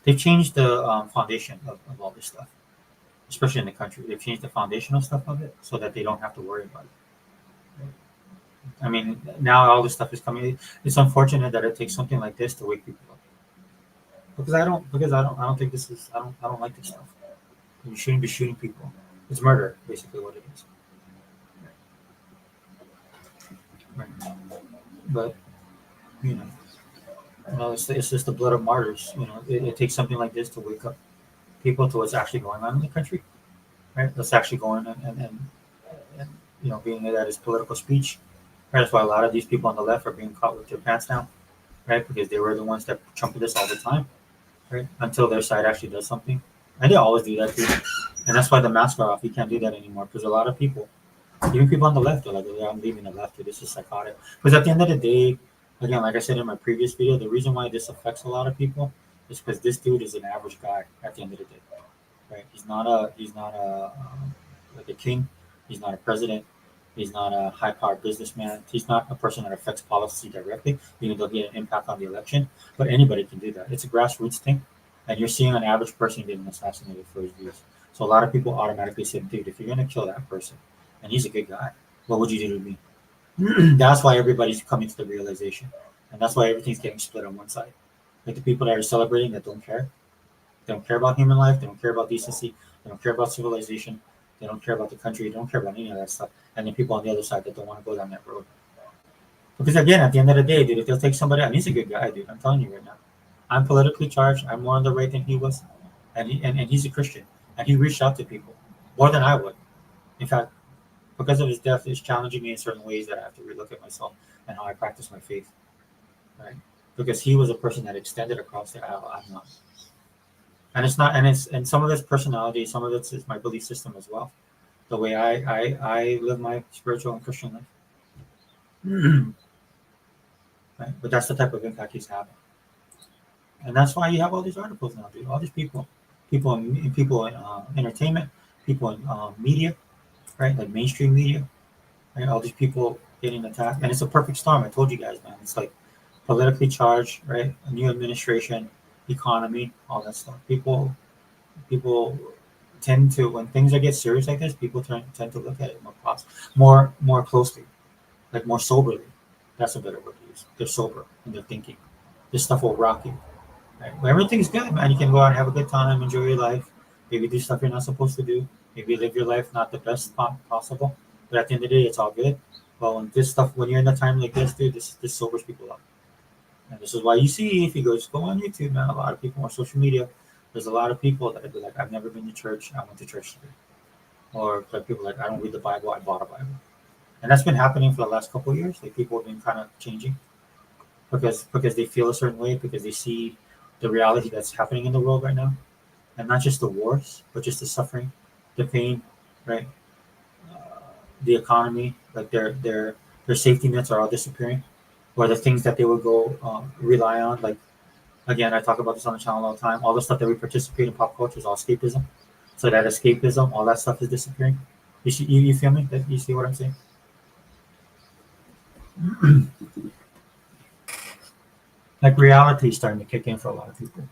A: they've changed the foundation of all this stuff, especially in the country. They've changed the foundational stuff of it so that they don't have to worry about it. I mean, now all this stuff is coming. It's unfortunate that it takes something like this to wake people up. I don't think this is I don't like this stuff. You shouldn't be shooting people. It's murder, basically what it is. Right. But you know, it's just the blood of martyrs. It takes something like this to wake up people to what's actually going on in the country, right? That's actually going on, and being that it's political speech. Right? That's why a lot of these people on the left are being caught with their pants down, right? Because they were the ones that trumpet this all the time, right? Until their side actually does something, and they always do that too. And that's why the masks are off. You can't do that anymore because a lot of people, even people on the left, are like, "Yeah, I'm leaving the left. This is psychotic." Because at the end of the day, again, like I said in my previous video, the reason why this affects a lot of people is because this dude is an average guy. At the end of the day, right? He's not like a king. He's not a president. He's not a high-powered businessman. He's not a person that affects policy directly, even though he had an impact on the election. But anybody can do that. It's a grassroots thing, and you're seeing an average person getting assassinated for his views. So a lot of people automatically say, "Dude, if you're gonna kill that person, and he's a good guy, what would you do to me?" That's why everybody's coming to the realization, and that's why everything's getting split on one side. Like the people that are celebrating that don't care. They don't care about human life. They don't care about decency. They don't care about civilization. They don't care about the country. They don't care about any of that stuff. And then people on the other side that don't want to go down that road. Because again, at the end of the day, dude, if they'll take somebody, and he's a good guy, dude. I'm telling you right now. I'm politically charged. I'm more on the right than he was, and he's a Christian, and he reached out to people more than I would. In fact, because of his death, it's challenging me in certain ways that I have to relook at myself and how I practice my faith. Right? Because he was a person that extended across the aisle. I'm not. And it's not, and some of it's personality, some of it's is my belief system as well. The way I live my spiritual and Christian life. Right? But that's the type of impact he's having. And that's why you have all these articles now, dude. All these people in entertainment, people in media, right? Like mainstream media, right? All these people getting attacked, and it's a perfect storm. I told you guys, man. It's like politically charged, right? A new administration, economy, all that stuff. People tend to, when things get serious like this, people tend to look at it more closely, like more soberly. That's a better word to use. They're sober and they're thinking. This stuff will rock you. Right? When everything's good, man, you can go out and have a good time, enjoy your life. Maybe do stuff you're not supposed to do. Maybe live your life not the best possible. But at the end of the day, it's all good. But when you're in a time like this, dude, this sobers people up. And this is why you see, if you just go on YouTube, man, a lot of people on social media, there's a lot of people that be like, I've never been to church, I went to church today. Or like people like, I don't read the Bible, I bought a Bible. And that's been happening for the last couple of years. Like people have been kind of changing because they feel a certain way, because they see the reality that's happening in the world right now. And not just the wars, but just the suffering, the pain, right? The economy, like their safety nets are all disappearing, or the things that they would go rely on. Like again, I talk about this on the channel all the time. All the stuff that we participate in pop culture is all escapism. So that escapism, all that stuff is disappearing. You feel me? You see what I'm saying? Like reality is starting to kick in for a lot of people.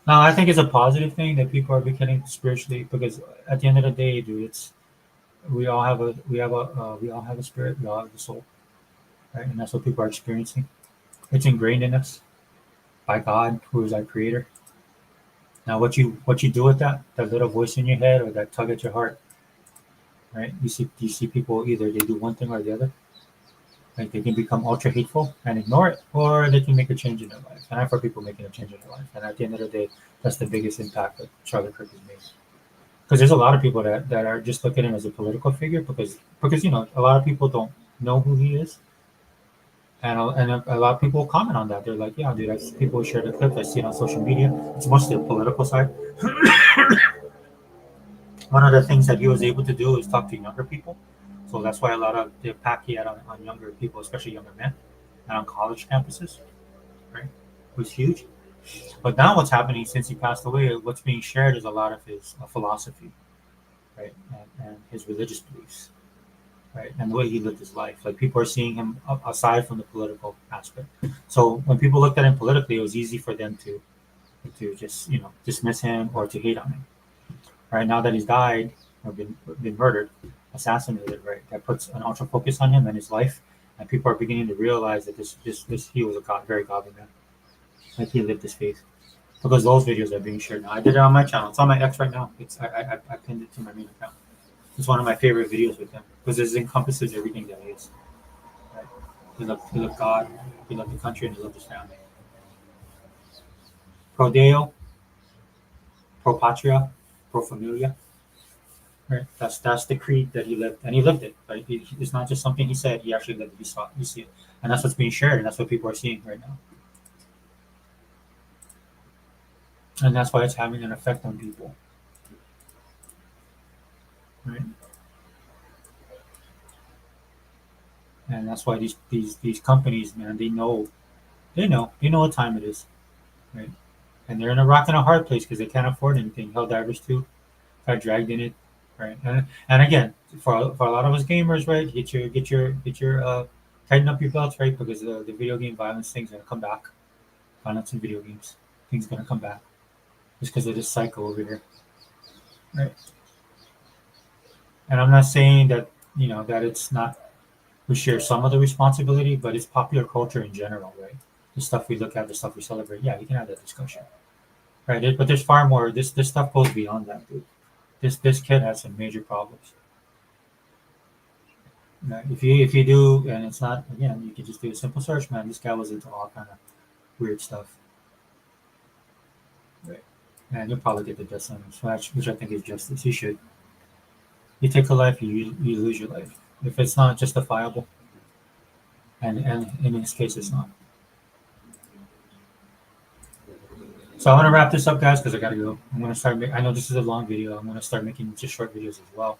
A: Now, I think it's a positive thing that people are becoming spiritually, because at the end of the day, dude, it's we all have a spirit, we all have a soul, right? And that's what people are experiencing. It's ingrained in us by God, who is our creator. Now, what you do with that little voice in your head or that tug at your heart, right? You see people, either they do one thing or the other. Like they can become ultra hateful and ignore it, or they can make a change in their life. And I've heard people making a change in their life. And at the end of the day, that's the biggest impact that Charlie Kirk has made. Because there's a lot of people that are just looking at him as a political figure because a lot of people don't know who he is. And a lot of people comment on that. They're like, yeah, dude, people share the clip. I see it on social media. It's mostly the political side. One of the things that he was able to do is talk to younger people. So that's why a lot of the impact he had on younger people, especially younger men, and on college campuses, right, was huge. But now what's happening since he passed away, what's being shared is a lot of his philosophy, right, and his religious beliefs. right? And the way he lived his life. Like people are seeing him aside from the political aspect. So when people looked at him politically, it was easy for them to just dismiss him or to hate on him. Right now that he's died or been murdered, assassinated, right? That puts an ultra focus on him and his life, and people are beginning to realize that this he was a very godly man. Like he lived his faith. Because those videos are being shared now. I did it on my channel. It's on my X right now. I pinned it to my main account. It's one of my favorite videos with him because it encompasses everything that he is. Right? He loved God, he loved the country, and he loved his family. Pro Deo, pro patria, pro familia. Right? That's the creed that he lived, and he lived it. Right? It's not just something he said. He actually lived it. You see it, and that's what's being shared, and that's what people are seeing right now. And that's why it's having an effect on people. Right? And that's why these companies, man, they know what time it is, right? And they're in a rock and a hard place because they can't afford anything. Helldivers too got dragged in it, right? And again, for a lot of us gamers, right? Get your tighten up your belts, right? Because the video game violence thing's gonna come back. Violence in video games, things gonna come back just because of this cycle over here, right? And I'm not saying that that it's not we share some of the responsibility, but it's popular culture in general, right? The stuff we look at, the stuff we celebrate. Yeah, we can have that discussion, right? But there's far more. This stuff goes beyond that, dude. This kid has some major problems. Right? If you do, and it's not again, you can just do a simple search, man. This guy was into all kind of weird stuff, right? And you'll probably get the death sentence, which I think is justice. You should. You take a life, you lose your life. If it's not justifiable, and in this case, it's not. So I want to wrap this up, guys, because I gotta go. I'm gonna start. I know this is a long video. I'm gonna start making just short videos as well.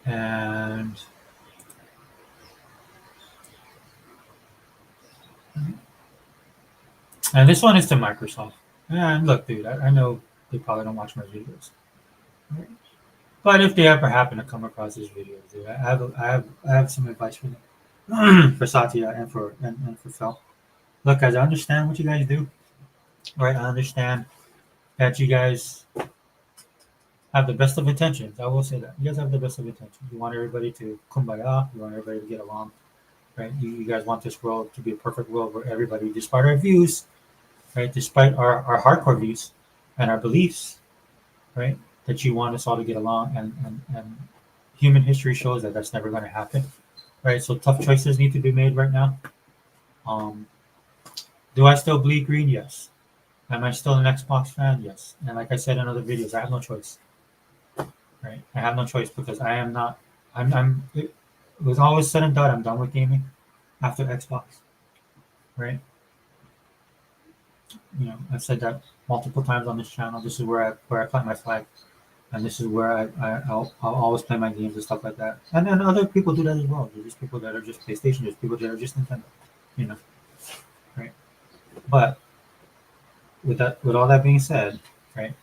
A: And this one is to Microsoft. And look, dude, I know they probably don't watch my videos, but if they ever happen to come across this video, dude, I have some advice for them, for Satya and for Phil. Look, guys, I understand what you guys do, right? I understand that you guys have the best of intentions. I will say that you guys have the best of intentions. You want everybody to kumbaya. You want everybody to get along, right? You guys want this world to be a perfect world where everybody, despite our views, right, despite our hardcore views and our beliefs, right, that you want us all to get along. And human history shows that that's never going to happen, right? So tough choices need to be made right now. Do I still bleed green? Yes. Am I still an Xbox fan? Yes. And like I said in other videos, I have no choice. Right? I have no choice because I am not. It was always said and done. I'm done with gaming after Xbox. Right? I've said that multiple times on this channel. This is where I plant my flag, and this is where I'll always play my games and stuff like that. And then other people do that as well. There's people that are just PlayStation. There's people that are just Nintendo. Right? But with all that being said, right?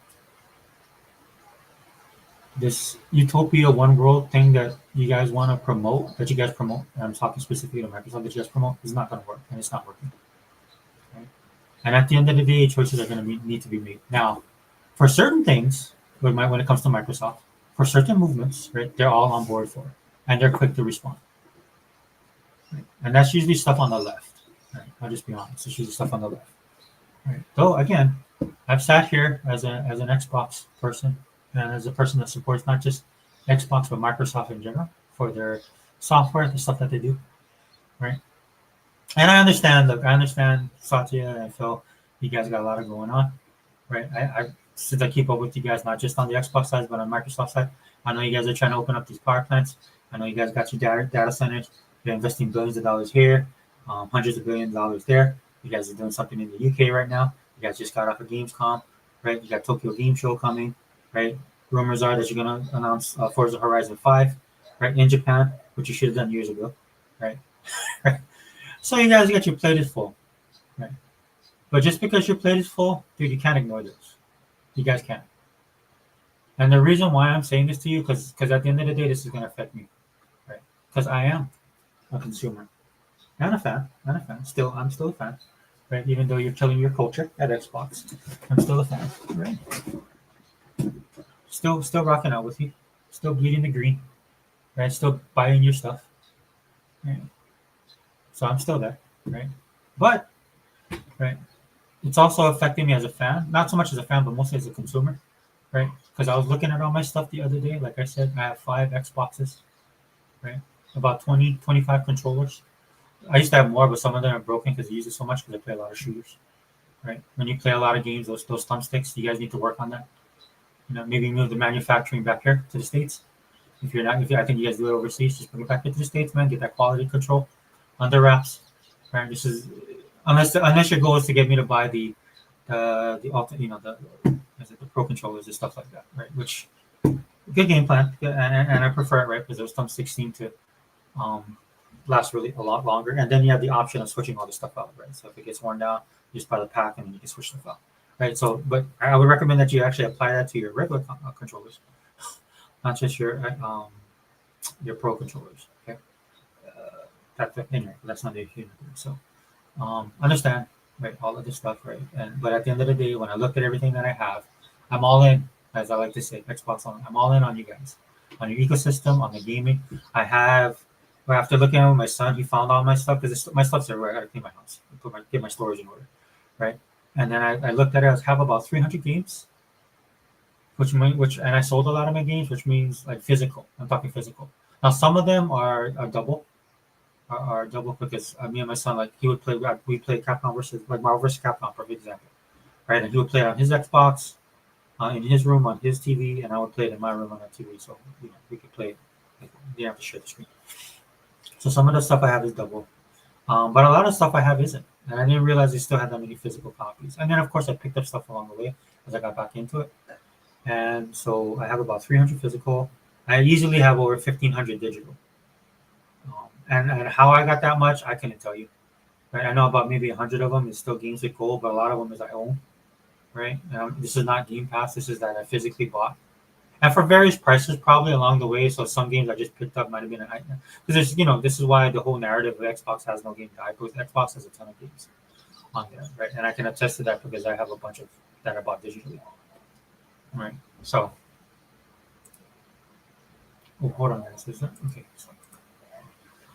A: This utopia one world thing that you guys want to promote, and I'm talking specifically to Microsoft, that you guys promote, is not going to work, and it's not working. Right? And at the end of the day, choices are going to need to be made. Now, for certain things, when it comes to Microsoft, for certain movements, right, they're all on board for it, and they're quick to respond. Right? And that's usually stuff on the left. Right? I'll just be honest. It's usually stuff on the left. Right? Though, again, I've sat here as an Xbox person, and as a person that supports not just Xbox but Microsoft in general for their software, the stuff that they do, right? And I understand. Look, I understand Satya and Phil. You guys got a lot of going on, right? Since I keep up with you guys, not just on the Xbox side but on Microsoft side, I know you guys are trying to open up these power plants. I know you guys got your data centers. You're investing billions of dollars here, hundreds of billions of dollars there. You guys are doing something in the UK right now. You guys just got off of Gamescom, right? You got Tokyo Game Show coming, right? Rumors are that you're going to announce Forza Horizon 5, right, in Japan, which you should have done years ago, right? So you guys got your plate is full, right? But just because your plate is full, dude, you can't ignore this. You guys can't. And the reason why I'm saying this to you, because at the end of the day, this is going to affect me, right? Because I am a consumer and a fan, I'm still a fan, right? Even though you're killing your culture at Xbox, I'm still a fan, right? Still rocking out with you, still bleeding the green, right? Still buying your stuff, right? So I'm still there, right? But right, it's also affecting me as a fan, not so much as a fan, but mostly as a consumer, right? Because I was looking at all my stuff the other day. Like I said, I have 5 Xboxes, right? About 20, 25 controllers. I used to have more, but some of them are broken because I use it so much because I play a lot of shooters, right? When you play a lot of games, those thumbsticks, you guys need to work on that. Maybe move the manufacturing back here to the states. If you're not, if you, I think you guys do it overseas, just bring it back into the states, man. Get that quality control under wraps, right? This is unless your goal is to get me to buy the is it the pro controllers and stuff like that, right? Which good game plan, and I prefer it, right? Because those thumbsticks seem to um, last really a lot longer. And then you have the option of switching all the stuff out, right? So if it gets worn down, you just buy the pack and then you can switch stuff out, right? So, but I would recommend that you actually apply that to your regular controllers, not just your pro controllers. Okay, anyway, that's not the issue. So, understand, right? All of this stuff, right? And but at the end of the day, when I look at everything that I have, I'm all in, as I like to say, Xbox on. I'm all in on you guys, on your ecosystem, on the gaming. I have. Well, after looking at it with my son, he found all my stuff because my stuff's everywhere. I gotta clean my house, get my storage in order, right? And then I looked at it. I have about 300 games, and I sold a lot of my games, which means like physical. I'm talking physical. Now some of them are double, are double because me and my son, like he would play. We played Capcom versus like Marvel versus Capcom, for example, right? And he would play it on his Xbox, in his room on his TV, and I would play it in my room on that TV. So we could play. Like, we didn't have to share the screen. So some of the stuff I have is double, but a lot of stuff I have isn't, and I didn't realize they still had that many physical copies. And then of course I picked up stuff along the way as I got back into it, and so I have about 300 physical. I easily have over 1,500 digital. And how I got that much, I couldn't tell you. Right? I know about maybe 100 of them is still games with gold, but a lot of them is I own. Right? This is not Game Pass. This is that I physically bought, and for various prices probably along the way. So some games I just picked up might have been a nightmare because this is why the whole narrative of Xbox has no game died, because Xbox has a ton of games on there, right? And I can attest to that because I have a bunch of that I bought digitally, right? So, hold on, guys. Is that okay?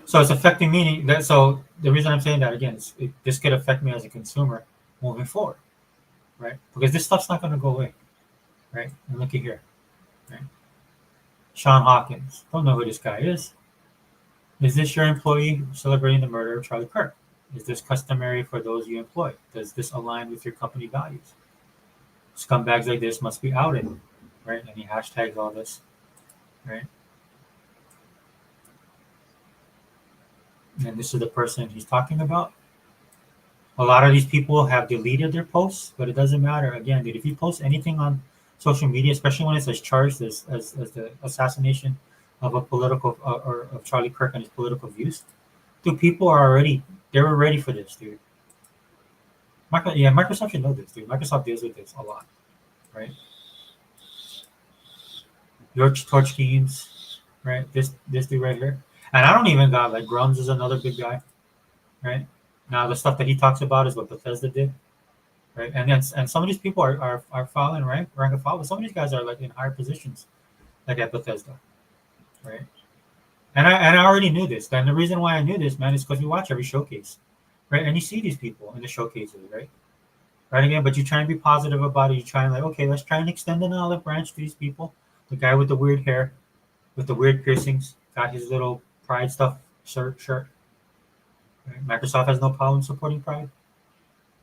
A: So it's affecting me. So the reason I'm saying that again is this could affect me as a consumer moving forward, right? Because this stuff's not going to go away, right? And look at here, right? Sean Hawkins. Don't know who this guy is. Is this your employee celebrating the murder of Charlie Kirk? Is this customary for those you employ? Does this align with your company values? Scumbags like this must be outed, right? And he hashtags all this, right? And this is the person he's talking about. A lot of these people have deleted their posts, but it doesn't matter. Again, dude, if you post anything on social media, especially when it's as charged as the assassination of a political or of Charlie Kirk and his political views, dude, people are they were ready for this, dude. Microsoft should know this, dude. Microsoft deals with this a lot, right? Your torch teams, right? This dude right here, and I don't even got like Grums is another big guy, right? Now the stuff that he talks about is what Bethesda did, right? And some of these people are following rank and file, but some of these guys are like in higher positions, like at Bethesda, right? And I already knew this. And the reason why I knew this, man, is because we watch every showcase, right? And you see these people in the showcases, right? Right again, but you try and be positive about it. You try and like, okay, let's try and extend an olive branch to these people. The guy with the weird hair, with the weird piercings, got his little Pride stuff shirt. Right? Microsoft has no problem supporting Pride.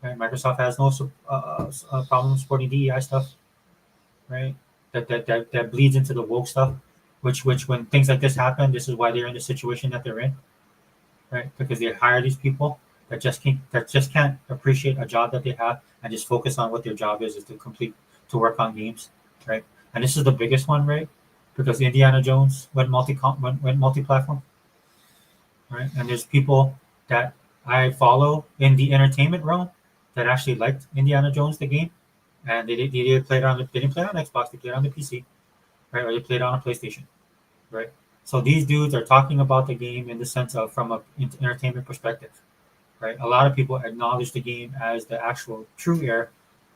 A: Right? Microsoft has no problem supporting DEI stuff. Right? That bleeds into the woke stuff. Which when things like this happen, this is why they're in the situation that they're in. Right? Because they hire these people that just can't appreciate a job that they have and just focus on what their job is to work on games. Right? And this is the biggest one, right? Because Indiana Jones went multi-platform, right? And there's people that I follow in the entertainment realm that actually liked Indiana Jones the game, and they didn't play it on Xbox, they played it on the PC, right? Or they played on a PlayStation, right? So these dudes are talking about the game in the sense of from a entertainment perspective, right? A lot of people acknowledge the game as the actual true heir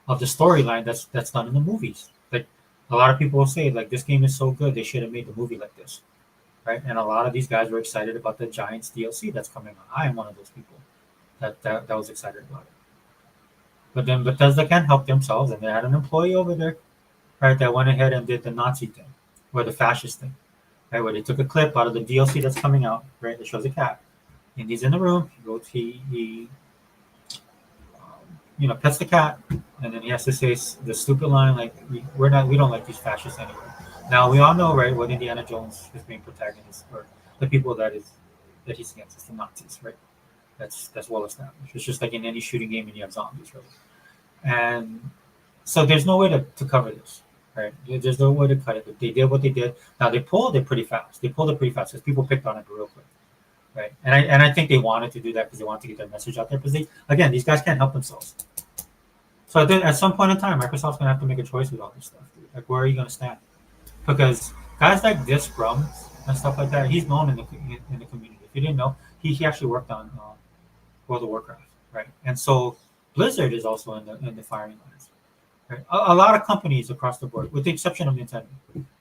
A: of the storyline that's done in the movies. Like a lot of people will say, like this game is so good, they should have made the movie like this, right? And a lot of these guys were excited about the Giants DLC that's coming on. I am one of those people that was excited about it. But then Bethesda can't help themselves, and they had an employee over there, right, that went ahead and did the Nazi thing or the fascist thing, right, where they took a clip out of the DLC that's coming out, right, that shows a cat, and he's in the room. He goes, he pets the cat, and then he has to say the stupid line like, we don't like these fascists anyway. Now we all know, right, what Indiana Jones is being protagonist or the people that he's against is the Nazis, right? That's well established. It's just like in any shooting game, and you have zombies, right? And so there's no way to cover this, right? There's no way to cut it. They did what they did. Now they pulled it pretty fast. They pulled it pretty fast because people picked on it real quick, right? And I think they wanted to do that because they wanted to get their message out there. Because these guys can't help themselves. So at some point in time, Microsoft's gonna have to make a choice with all this stuff, dude. Like, where are you gonna stand? Because guys like this Grums and stuff like that, he's known in the community. If you didn't know, he actually worked on World of Warcraft, right? And so Blizzard is also in the firing lines, right? A lot of companies across the board, with the exception of Nintendo,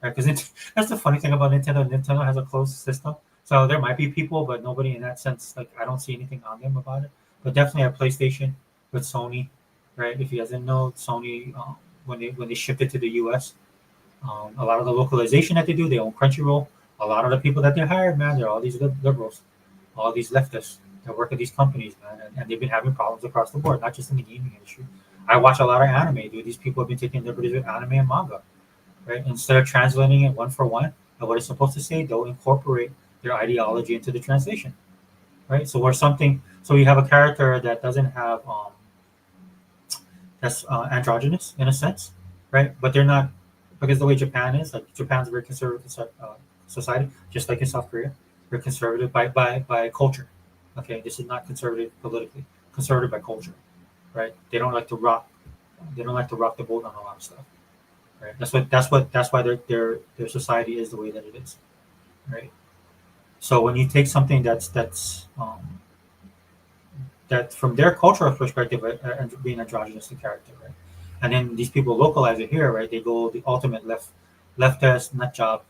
A: right? Because that's the funny thing about Nintendo. Nintendo has a closed system, so there might be people, but nobody in that sense. Like I don't see anything on them about it. But definitely at PlayStation with Sony, right? If you guys didn't know, Sony when they shipped it to the U.S., a lot of the localization that they do, they own Crunchyroll. A lot of the people that they hired, man, they're all these liberals, all these leftists that work at these companies, man, and they've been having problems across the board, not just in the gaming industry. I watch a lot of anime, dude. These people have been taking liberties with anime and manga, right? Instead of translating it one for one and what it's supposed to say, they'll incorporate their ideology into the translation, right? So you have a character that doesn't have that's androgynous in a sense, right? But they're not, because the way Japan is, like Japan's a very conservative society, just like in South Korea. They're conservative by culture. Okay, this is not conservative politically, conservative by culture, right? They don't like to rock. They don't like to rock the boat on a lot of stuff, right? That's why their society is the way that it is, right? So when you take something that from their cultural perspective, and being androgynous in character, right? And then these people localize it here, right? They go the ultimate leftist nut job,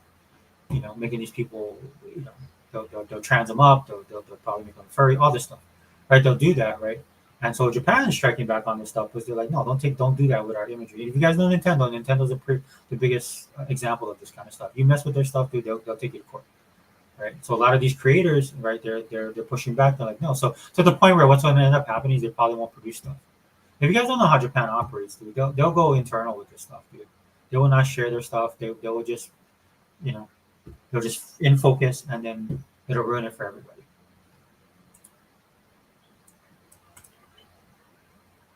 A: making these people, they'll trans them up, they'll probably make them furry, all this stuff, right? They'll do that, right? And so Japan is striking back on this stuff because they're like, no, don't do that with our imagery. If you guys know Nintendo's the biggest example of this kind of stuff. You mess with their stuff, dude, they'll take you to court. Right. So a lot of these creators, right, they're pushing back. They're like, no. So to the point where what's going to end up happening is they probably won't produce stuff. If you guys don't know how Japan operates, dude, they'll go internal with this stuff, dude. They will not share their stuff. They will just, they'll just in focus, and then it'll ruin it for everybody.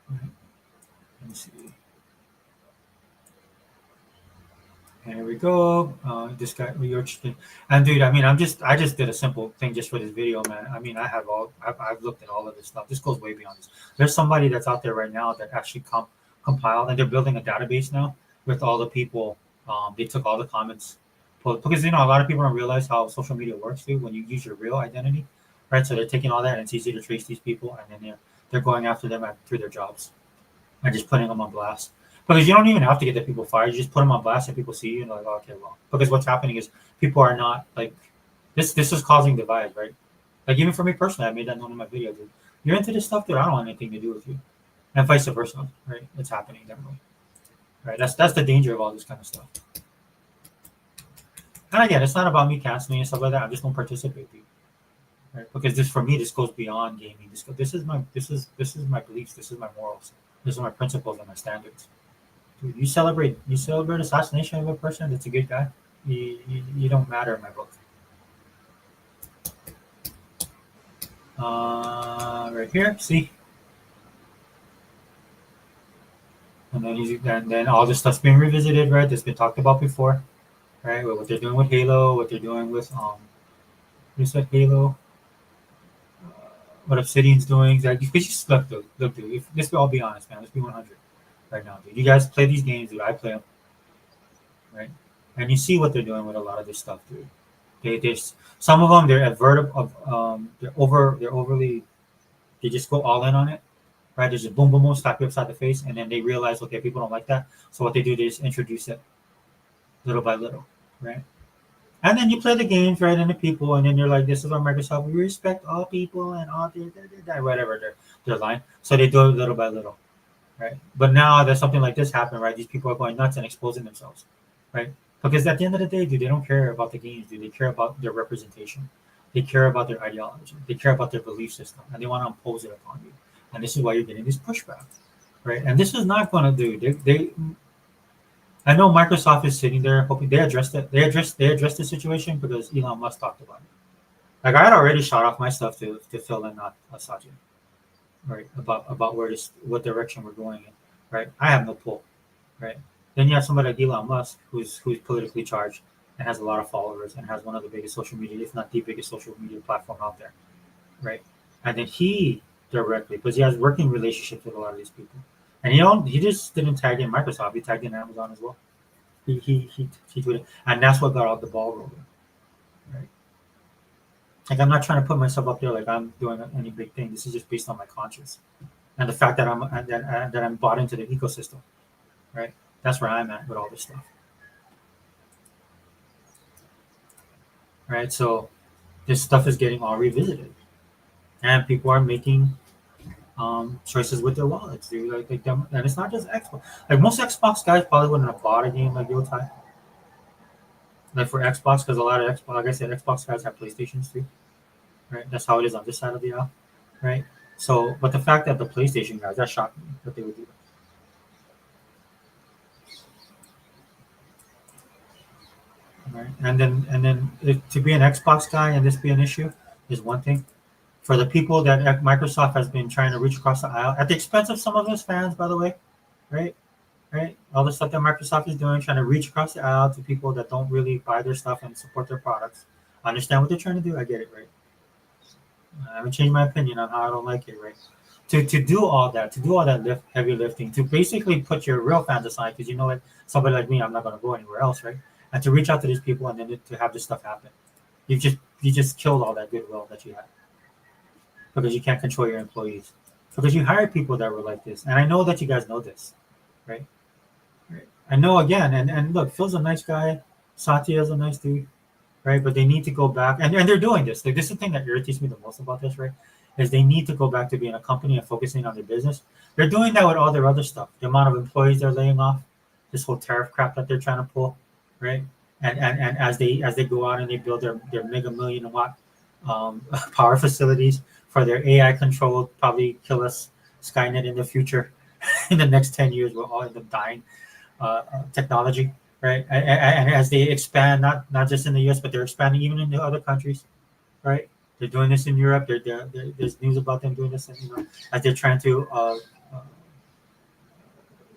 A: Right. Let me see. Here we go. This guy, and dude, I mean, I just did a simple thing just for this video, man. I mean, I've looked at all of this stuff. This goes way beyond this. There's somebody that's out there right now that actually compiled, and they're building a database now with all the people. They took all the comments, because a lot of people don't realize how social media works, dude. When you use your real identity, right? So they're taking all that, and it's easy to trace these people, and then they're going after them through their jobs, and just putting them on blast. Because you don't even have to get the people fired. You just put them on blast and people see you and they're like, oh, okay, well. Because what's happening is people are not like, this is causing divides, right? Like even for me personally, I made that known in my video, dude. You're into this stuff, dude, I don't want anything to do with you. And vice versa, right? It's happening definitely. Right? That's the danger of all this kind of stuff. And again, it's not about me canceling and stuff like that. I just don't participate, dude. Right? Because this goes beyond gaming. This is my beliefs, this is my morals, this are my principles and my standards. Dude, you celebrate assassination of a person that's a good guy. You don't matter in my book. Right here, see, and then all this stuff's being revisited, right? That's been talked about before, right? What they're doing with Halo, what they're doing with you said Halo, what Obsidian's doing. Look, dude. Let's all be honest, man. Let's be 100. Right now, dude. You guys play these games, dude. I play them, right? And you see what they're doing with a lot of this stuff, dude. They some of them they're they're overly, they just go all in on it, right? There's a boom boom boom, slap you upside the face, and then they realize, okay, people don't like that. So what they do, they just introduce it little by little, right? And then you play the games, right, and the people, and then you're like, this is our Microsoft. We respect all people and all whatever their line. So they do it little by little, right? But now that something like this happened, right, these people are going nuts and exposing themselves, right? Because at the end of the day, dude, they don't care about the games, dude. They care about their representation. They care about their ideology. They care about their belief system, and they want to impose it upon you. And this is why you're getting this pushback, right? And this is not going to do. I know Microsoft is sitting there hoping they addressed it. They addressed the situation because Elon Musk talked about it. Like I had already shot off my stuff to Phil and not Satya, right? About where this what direction we're going in, right? I have no pull, right? Then you have somebody like Elon Musk who's politically charged and has a lot of followers and has one of the biggest social media, if not the biggest social media platform out there, right? And then he directly, because he has working relationships with a lot of these people, and he just didn't tag in Microsoft. He tagged in Amazon as well. He tweeted, and that's what got out the ball rolling, right? Like I'm not trying to put myself up there like I'm doing any big thing. This is just based on my conscience and the fact that I'm bought into the ecosystem, right? That's where I'm at with all this stuff, right? So this stuff is getting all revisited, and people are making choices with their wallets, dude. Like them, and it's not just Xbox. Like most Xbox guys probably wouldn't have bought a game like Yotai, like for Xbox, because a lot of Xbox, like I said, Xbox guys have PlayStations too, right? That's how it is on this side of the aisle, right? So, but the fact that the PlayStation guys, that shocked me that they would do that, right? And then to be an Xbox guy and this be an issue is one thing. For the people that Microsoft has been trying to reach across the aisle at the expense of some of his fans, by the way, right? Right? All the stuff that Microsoft is doing, trying to reach across the aisle to people that don't really buy their stuff and support their products. I understand what they're trying to do. I get it, right? I haven't changed my opinion on how I don't like it, right? To do all that, heavy lifting, to basically put your real fans aside, because you know, like somebody like me, I'm not going to go anywhere else, right? And to reach out to these people and then to have this stuff happen, you just killed all that goodwill that you had because you can't control your employees, because you hired people that were like this, and I know that you guys know this, right? Right. I know again, and look, Phil's a nice guy, Satya is a nice dude, right? But they need to go back, and they're doing this. Like this is the thing that irritates me the most about this, right? Is they need to go back to being a company and focusing on their business. They're doing that with all their other stuff. The amount of employees they're laying off, this whole tariff crap that they're trying to pull, right? And as they go out and they build their mega million watt power facilities for their AI controlled, probably kill us Skynet in the future. In the next 10 years, we'll all end up dying technology, right? And as they expand, not just in the U.S., but they're expanding even into other countries, right? They're doing this in Europe. There's news about them doing this, as they're trying to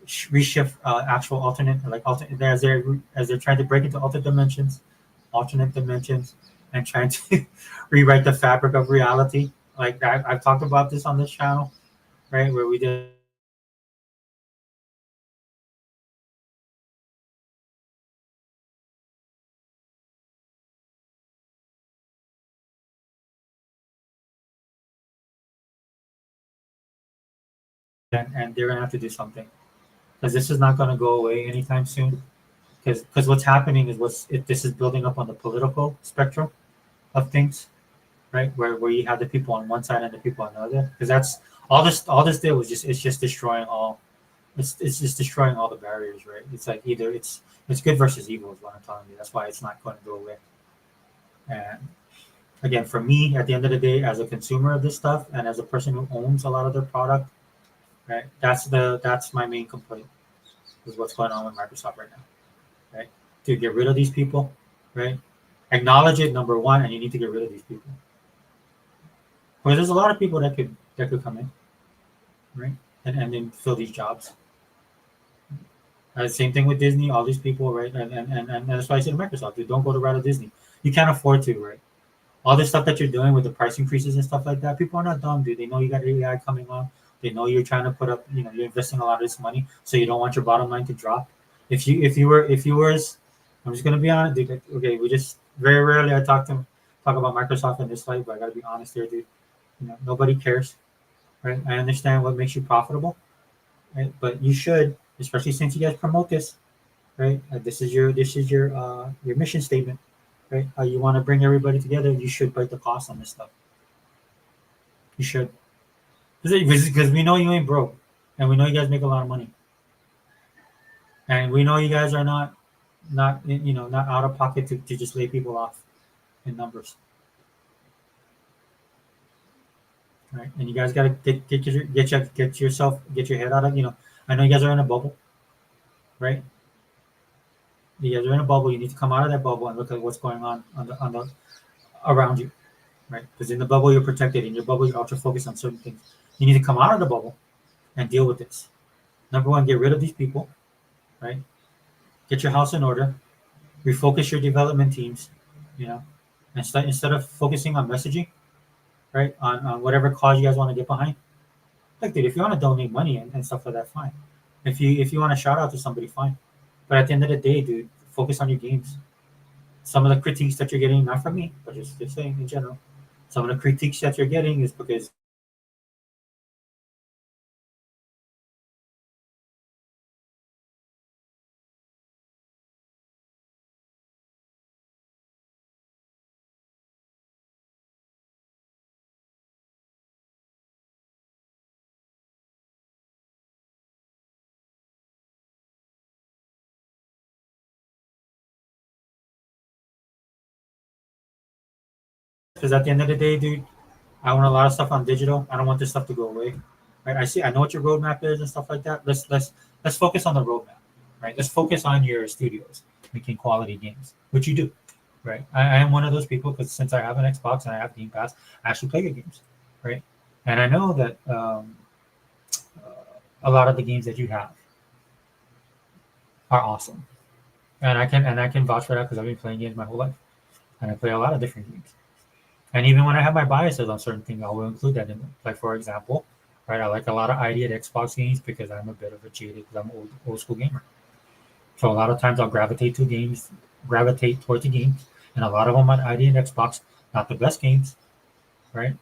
A: reshift actual as they're trying to break into alternate dimensions, and trying to rewrite the fabric of reality. Like I've talked about this on this channel, right? Where we did. And they're gonna have to do something because this is not gonna go away anytime soon. Because what's happening is this is building up on the political spectrum of things, right? Where you have the people on one side and the people on the other. Because that's all this did was just destroying all. It's just destroying all the barriers, right? It's like either it's good versus evil is what I'm telling you. That's why it's not going to go away. And again, for me, at the end of the day, as a consumer of this stuff and as a person who owns a lot of their product, right? That's my main complaint is what's going on with Microsoft right now, right? To get rid of these people, right? Acknowledge it, number one, and you need to get rid of these people. Because there's a lot of people that could come in, right? And then fill these jobs. Same thing with Disney, all these people, right? And that's why I said to Microsoft, dude, don't go the route of Disney. You can't afford to, right? All this stuff that you're doing with the price increases and stuff like that, people are not dumb, dude. They know you got AI coming on. They know you're trying to put up, you're investing a lot of this money, so you don't want your bottom line to drop. If you were I'm just gonna be honest, dude. Okay, we just very rarely I talk about Microsoft in this light, but I gotta be honest here, dude. Nobody cares, right? I understand what makes you profitable, right? But you should, especially since you guys promote this, right? This is your mission statement, right? How you want to bring everybody together. You should bite the cost on this stuff. You should, because we know you ain't broke, and we know you guys make a lot of money, and we know you guys are not out of pocket to just lay people off in numbers, right? And you guys gotta get your head out of. I know you guys are in a bubble, right? You guys are in a bubble. You need to come out of that bubble and look at what's going on the around you, right? Because in the bubble you're protected. In your bubble you're ultra focused on certain things. You need to come out of the bubble and deal with this. Number one, get rid of these people, right? Get your house in order. Refocus your development teams, you know, instead of focusing on messaging, right? On whatever cause you guys want to get behind. Like, dude, if you want to donate money and stuff like that, fine. If you want to shout out to somebody, fine. But at the end of the day, dude, focus on your games. Some of the critiques that you're getting, not from me, but just saying in general, some of the critiques that you're getting is because at the end of the day, dude, I want a lot of stuff on digital. I don't want this stuff to go away. Right? I know what your roadmap is and stuff like that. Let's focus on the roadmap. Right? Let's focus on your studios making quality games, which you do. Right? I am one of those people because since I have an Xbox and I have Game Pass, I actually play good games. Right? And I know that a lot of the games that you have are awesome, and I can vouch for that because I've been playing games my whole life, and I play a lot of different games. And even when I have my biases on certain things, I will include that in them. Like for example, right, I like a lot of ID at Xbox games because I'm a bit of a jaded, because I'm an old school gamer. So a lot of times I'll gravitate towards the games, and a lot of them on ID and Xbox, not the best games, right?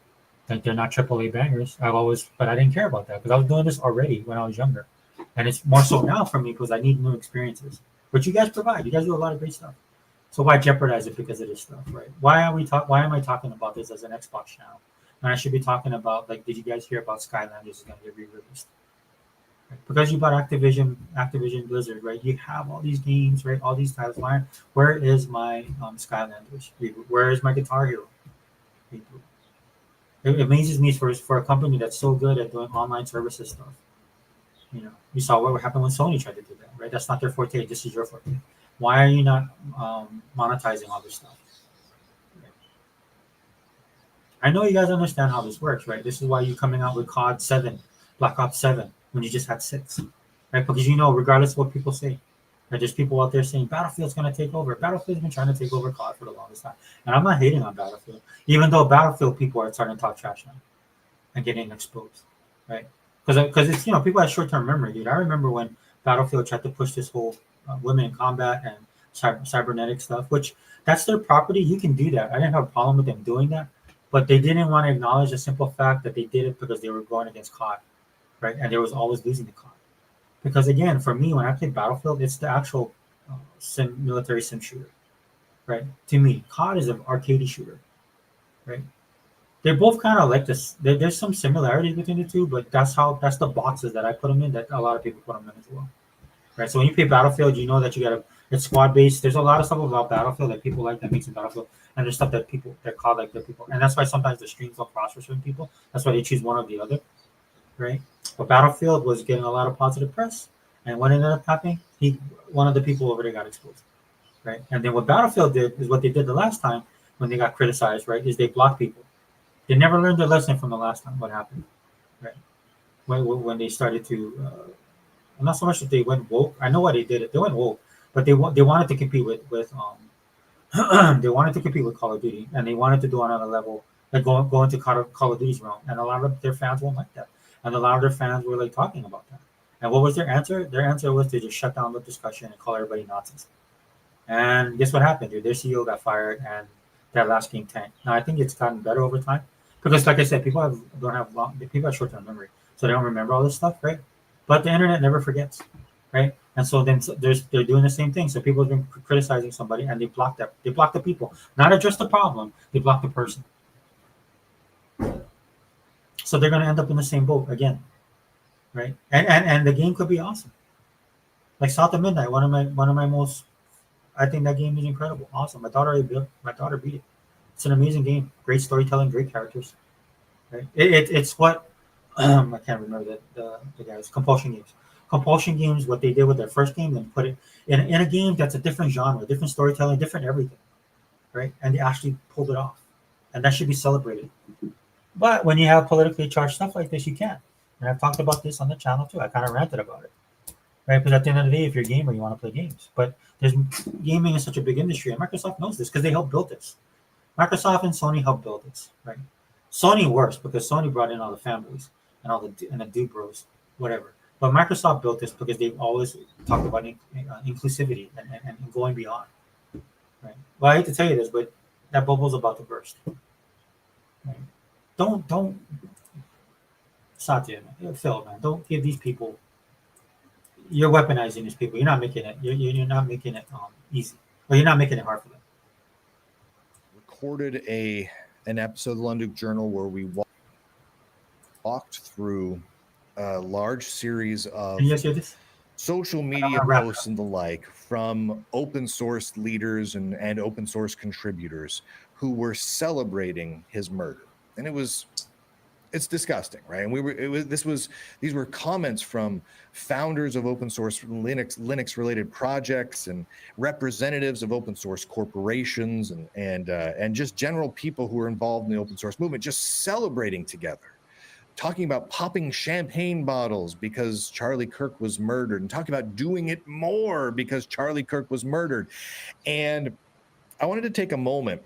A: Like they're not AAA bangers. But I didn't care about that because I was doing this already when I was younger, and it's more so now for me because I need new experiences, which you guys provide. You guys do a lot of great stuff. So why jeopardize it because of this stuff, right? Why am I talking about this as an Xbox channel? And I should be talking about, like, did you guys hear about Skylanders is going to get re-released? Right? Because you bought Activision Blizzard, right? You have all these games, right? All these titles. Where is my Skylanders reboot? Where is my Guitar Hero reboot? It amazes me for a company that's so good at doing online services stuff. You saw what happened when Sony tried to do that, right? That's not their forte. This is your forte. Why are you not monetizing all this stuff? I know you guys understand how this works, right? This is why you're coming out with COD 7, Black Ops 7, when you just had 6, right? Because regardless of what people say, right, there's people out there saying Battlefield's going to take over. Battlefield's been trying to take over COD for the longest time. And I'm not hating on Battlefield, even though Battlefield people are starting to talk trash now and getting exposed, right? Because it's, people have short-term memory, dude. I remember when Battlefield tried to push this whole women in combat and cybernetic stuff, which that's their property. You can do that. I didn't have a problem with them doing that, but they didn't want to acknowledge the simple fact that they did it because they were going against COD, right? And they was always losing the COD. Because again, for me, when I play Battlefield, it's the actual military sim shooter, right? To me, COD is an arcade shooter, right? They're both kind of like this. There's some similarities between the two, but that's the boxes that I put them in. That a lot of people put them in as well, right? So when you play Battlefield, you know that you got it's squad based. There's a lot of stuff about Battlefield that people like that makes it Battlefield, and there's stuff that COD like the people, and that's why sometimes the streams don't cross for certain people. That's why they choose one or the other, right? But Battlefield was getting a lot of positive press, and what ended up happening, one of the people over there got exposed, right? And then what Battlefield did is what they did the last time when they got criticized, right? Is they blocked people. They never learned their lesson from the last time. What happened, right? When they started to, not so much that they went woke. I know why they did it. They went woke, but they wanted to compete with they wanted to compete with Call of Duty, and they wanted to do it on a level like go into Call of Duty's realm. And a lot of their fans won't like that, and a lot of their fans were like talking about that. And what was their answer? Their answer was to just shut down the discussion and call everybody Nazis. And guess what happened, dude? Their CEO got fired, and that last game tanked. Now I think it's gotten better over time because, like I said, people have short-term memory, so they don't remember all this stuff, right? But the internet never forgets, right? And so then they're doing the same thing. So people have been criticizing somebody, and they block the people, not address the problem. They block the person. So they're going to end up in the same boat again, right? And the game could be awesome. Like South of Midnight, one of my most. I think that game is incredible, awesome. My daughter beat it. It's an amazing game, great storytelling, great characters. Right? It's what I can't remember the guys. Compulsion Games. Compulsion Games. What they did with their first game, then put it in a game that's a different genre, different storytelling, different everything, right? And they actually pulled it off, and that should be celebrated. But when you have politically charged stuff like this, you can't. And I've talked about this on the channel too. I kind of ranted about it, right? Because at the end of the day, if you're a gamer, you want to play games. But there's gaming is such a big industry, and Microsoft knows this because they helped build this. Microsoft and Sony helped build this, right? Sony worse because Sony brought in all the families and the dude bros, whatever. But Microsoft built this because they've always talked about inclusivity and going beyond, right? Well, I hate to tell you this, but that bubble's about to burst. Right? Don't Satya, Phil, man, don't give these people. You're weaponizing these people. You're not making it. You're not making it easy, or you're not making it hard for them.
B: Recorded an episode of the Lunduk Journal where we walked through a large series of
A: Can you guys hear this?
B: social media posts and the like from open source leaders and open source contributors who were celebrating his murder. And it's disgusting, right? And these were comments from founders of open source Linux related projects and representatives of open source corporations and just general people who are involved in the open source movement, just celebrating together, talking about popping champagne bottles because Charlie Kirk was murdered, and talking about doing it more because Charlie Kirk was murdered. And I wanted to take a moment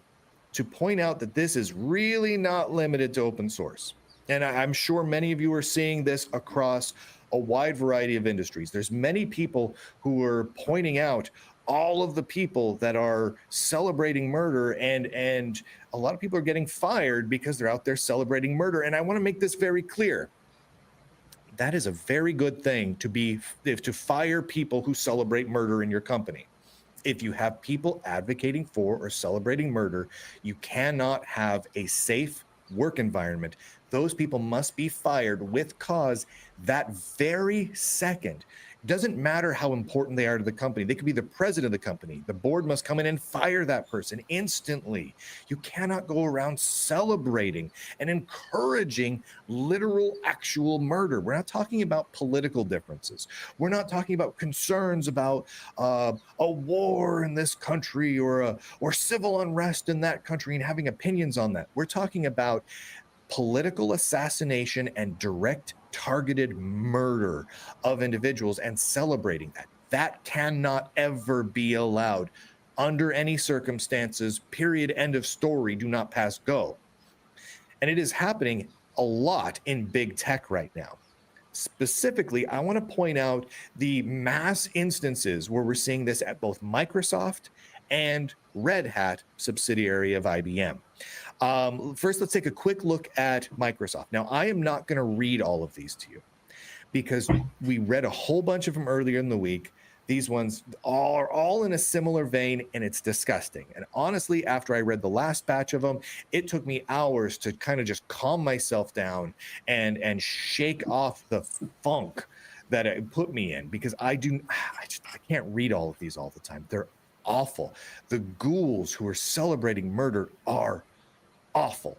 B: to point out that this is really not limited to open source. And I'm sure many of you are seeing this across a wide variety of industries. There's many people who are pointing out all of the people that are celebrating murder, and a lot of people are getting fired because they're out there celebrating murder. And I want to make this very clear. That is a very good thing to fire people who celebrate murder in your company. If you have people advocating for or celebrating murder, you cannot have a safe work environment. Those people must be fired with cause that very second. It doesn't matter how important they are to the company. They could be the president of the company. The board must come in and fire that person instantly. You cannot go around celebrating and encouraging literal, actual murder. We're not talking about political differences. We're not talking about concerns about a war in this country or civil unrest in that country and having opinions on that. We're talking about political assassination and direct targeted murder of individuals and celebrating that. That cannot ever be allowed under any circumstances. Period. End of story. Do not pass go. And it is happening a lot in big tech right now. Specifically, I want to point out the mass instances where we're seeing this at both Microsoft and Red Hat, subsidiary of IBM. First, let's take a quick look at Microsoft. Now, I am not going to read all of these to you because we read a whole bunch of them earlier in the week. These ones are all in a similar vein, and it's disgusting. And honestly, after I read the last batch of them, it took me hours to kind of just calm myself down and shake off the funk that it put me in, because I can't read all of these all the time. They're awful. The ghouls who are celebrating murder are awful.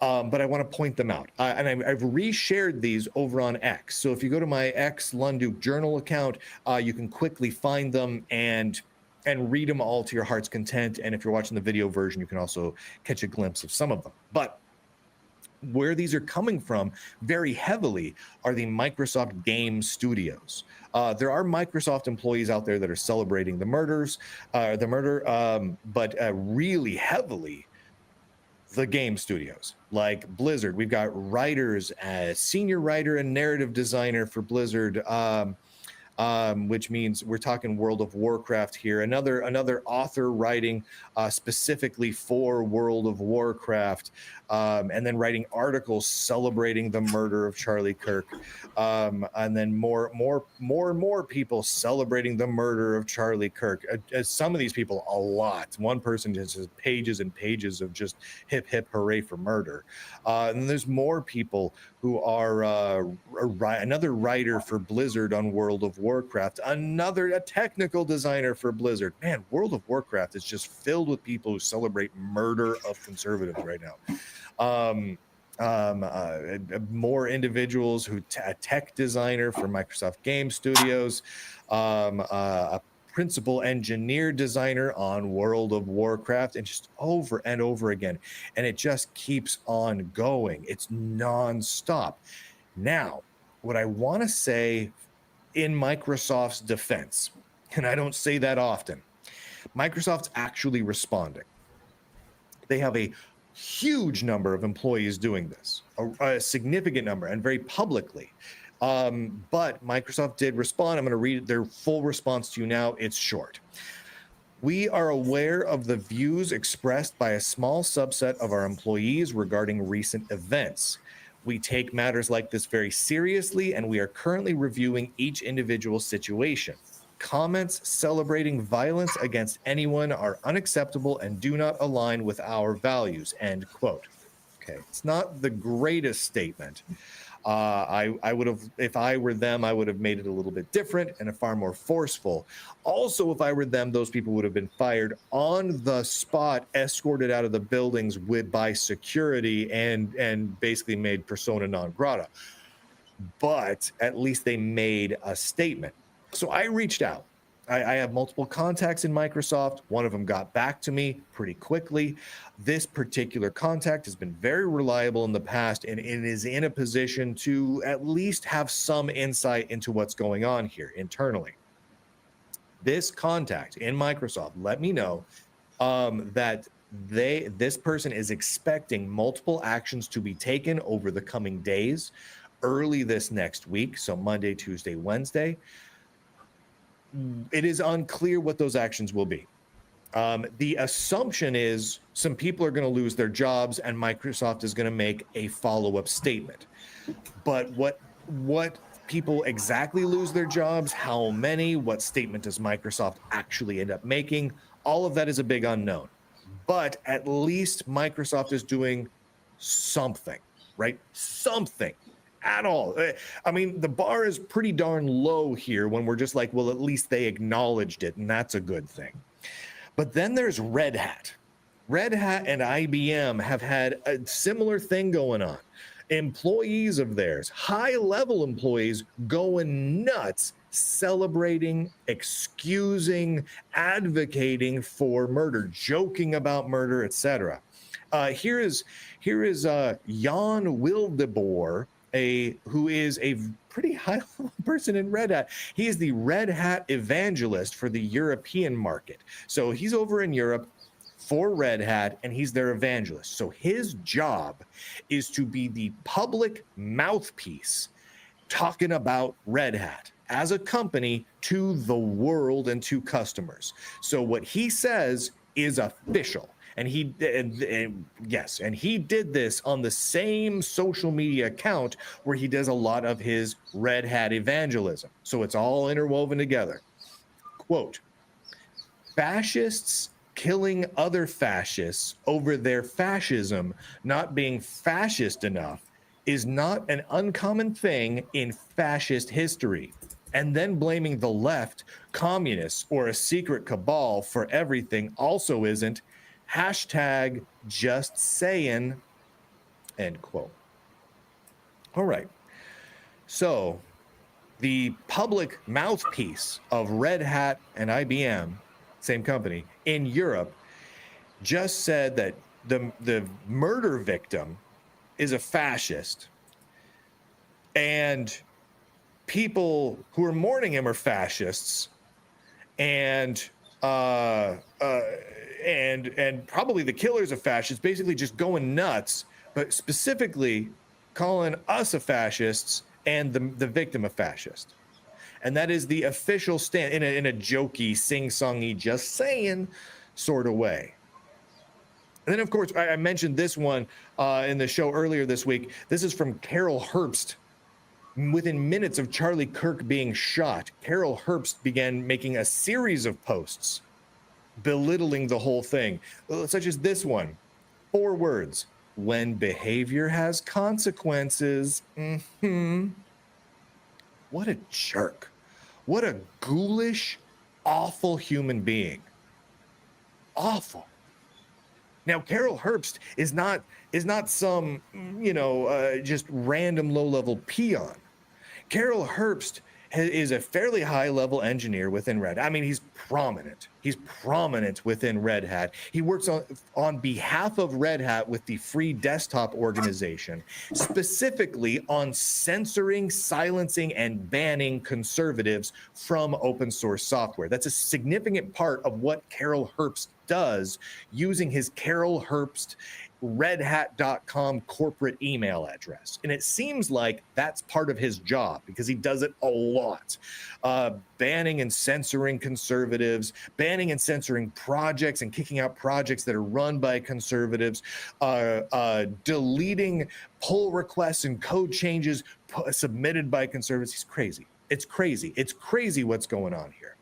B: But I want to point them out. And I've reshared these over on X. So if you go to my X Lunduk Journal account, you can quickly find them and read them all to your heart's content. And if you're watching the video version, you can also catch a glimpse of some of them. But where these are coming from very heavily are the Microsoft game studios. There are Microsoft employees out there that are celebrating the murder, but really heavily the game studios like Blizzard. We've got writers, senior writer and narrative designer for Blizzard, which means we're talking World of Warcraft here. Another author writing specifically for World of Warcraft, and then writing articles celebrating the murder of Charlie Kirk, and then more and more people celebrating the murder of Charlie Kirk. Some of these people, a lot. One person just has pages and pages of just hip hip hooray for murder, and there's more people who are another writer for Blizzard on World of Warcraft, a technical designer for Blizzard. Man, World of Warcraft is just filled with people who celebrate murder of conservatives right now. More individuals who a tech designer for Microsoft Game Studios, a principal engineer designer on World of Warcraft, and just over and over again. And it just keeps on going. It's nonstop. Now, what I want to say in Microsoft's defense, and I don't say that often, Microsoft's actually responding. They have a huge number of employees doing this, a significant number, and very publicly. But Microsoft did respond. I'm going to read their full response to you now. It's short. We are aware of the views expressed by a small subset of our employees regarding recent events. We take matters like this very seriously, and we are currently reviewing each individual situation. Comments celebrating violence against anyone are unacceptable and do not align with our values, end quote. Okay, it's not the greatest statement. I would have, if I were them, I would have made it a little bit different and far more forceful. Also, if I were them, those people would have been fired on the spot, escorted out of the buildings by security, and basically made persona non grata. But at least they made a statement. So I reached out. I have multiple contacts in Microsoft. One of them got back to me pretty quickly. This particular contact has been very reliable in the past, and it is in a position to at least have some insight into what's going on here internally. This contact in Microsoft let me know that this person is expecting multiple actions to be taken over the coming days, early this next week, so Monday, Tuesday, Wednesday. It is unclear what those actions will be. The assumption is some people are going to lose their jobs, and Microsoft is going to make a follow-up statement. But what people exactly lose their jobs, how many, what statement does Microsoft actually end up making, all of that is a big unknown. But at least Microsoft is doing something, right? Something. At all. I mean, the bar is pretty darn low here when we're just like, well, at least they acknowledged it, and that's a good thing. But then there's Red Hat. Red Hat and IBM have had a similar thing going on. Employees of theirs, high-level employees, going nuts, celebrating, excusing, advocating for murder, joking about murder, etc. Here is Jan Wildeboer, who is a pretty high-level person in Red Hat. He is the Red Hat evangelist for the European market. So he's over in Europe for Red Hat, and he's their evangelist. So his job is to be the public mouthpiece talking about Red Hat as a company to the world and to customers. So what he says is official. And he did this on the same social media account where he does a lot of his Red Hat evangelism. So it's all interwoven together. Quote, fascists killing other fascists over their fascism not being fascist enough is not an uncommon thing in fascist history. And then blaming the left, communists, or a secret cabal for everything also isn't. Hashtag just saying, end quote. All right. So the public mouthpiece of Red Hat and IBM, same company, in Europe, just said that the murder victim is a fascist, and people who are mourning him are fascists, and probably the killer's a fascist, basically just going nuts, but specifically calling us a fascists and the victim a fascist. and that is the official stand in a jokey, sing-songy, just saying sort of way. And then, of course, I mentioned this one in the show earlier this week. This is from Carol Herbst. Within minutes of Charlie Kirk being shot, Carol Herbst began making a series of posts belittling the whole thing, such as this one. 4 words: when behavior has consequences. What a jerk. What a ghoulish, awful human being. Awful. Now, Carol Herbst is not some, just random low-level peon. Carol Herbst is a fairly high-level engineer within Red Hat. I mean, he's prominent. He's prominent within Red Hat. He works on behalf of Red Hat with the Free Desktop Organization, specifically on censoring, silencing, and banning conservatives from open source software. That's a significant part of what Carol Herbst does, using his Carol Herbst redhat.com corporate email address. And it seems like that's part of his job because he does it a lot. Banning and censoring conservatives, banning and censoring projects and kicking out projects that are run by conservatives, deleting pull requests and code changes submitted by conservatives. He's crazy. It's crazy. It's crazy what's going on here.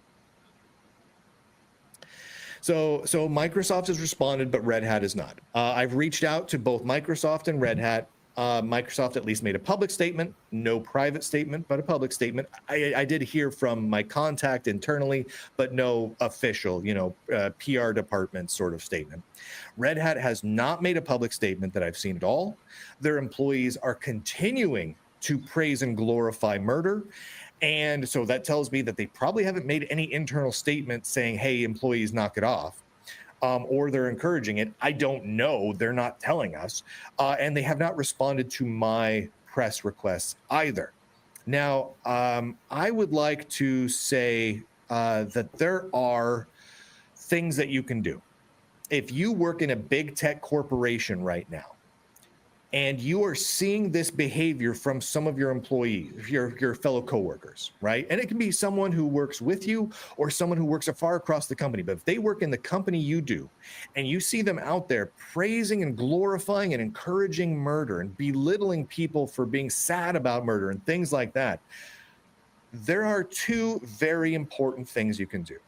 B: So Microsoft has responded, but Red Hat is not. I've reached out to both Microsoft and Red Hat. Microsoft at least made a public statement, no private statement, but a public statement. I did hear from my contact internally, but no official, PR department sort of statement. Red Hat has not made a public statement that I've seen at all. Their employees are continuing to praise and glorify murder. And so that tells me that they probably haven't made any internal statement saying, hey, employees, knock it off, or they're encouraging it. I don't know. They're not telling us. And they have not responded to my press requests either. Now, I would like to say that there are things that you can do. If you work in a big tech corporation right now, and you are seeing this behavior from some of your employees, your fellow coworkers, right? And it can be someone who works with you or someone who works afar across the company. But if they work in the company you do, and you see them out there praising and glorifying and encouraging murder and belittling people for being sad about murder and things like that, there are 2 very important things you can do.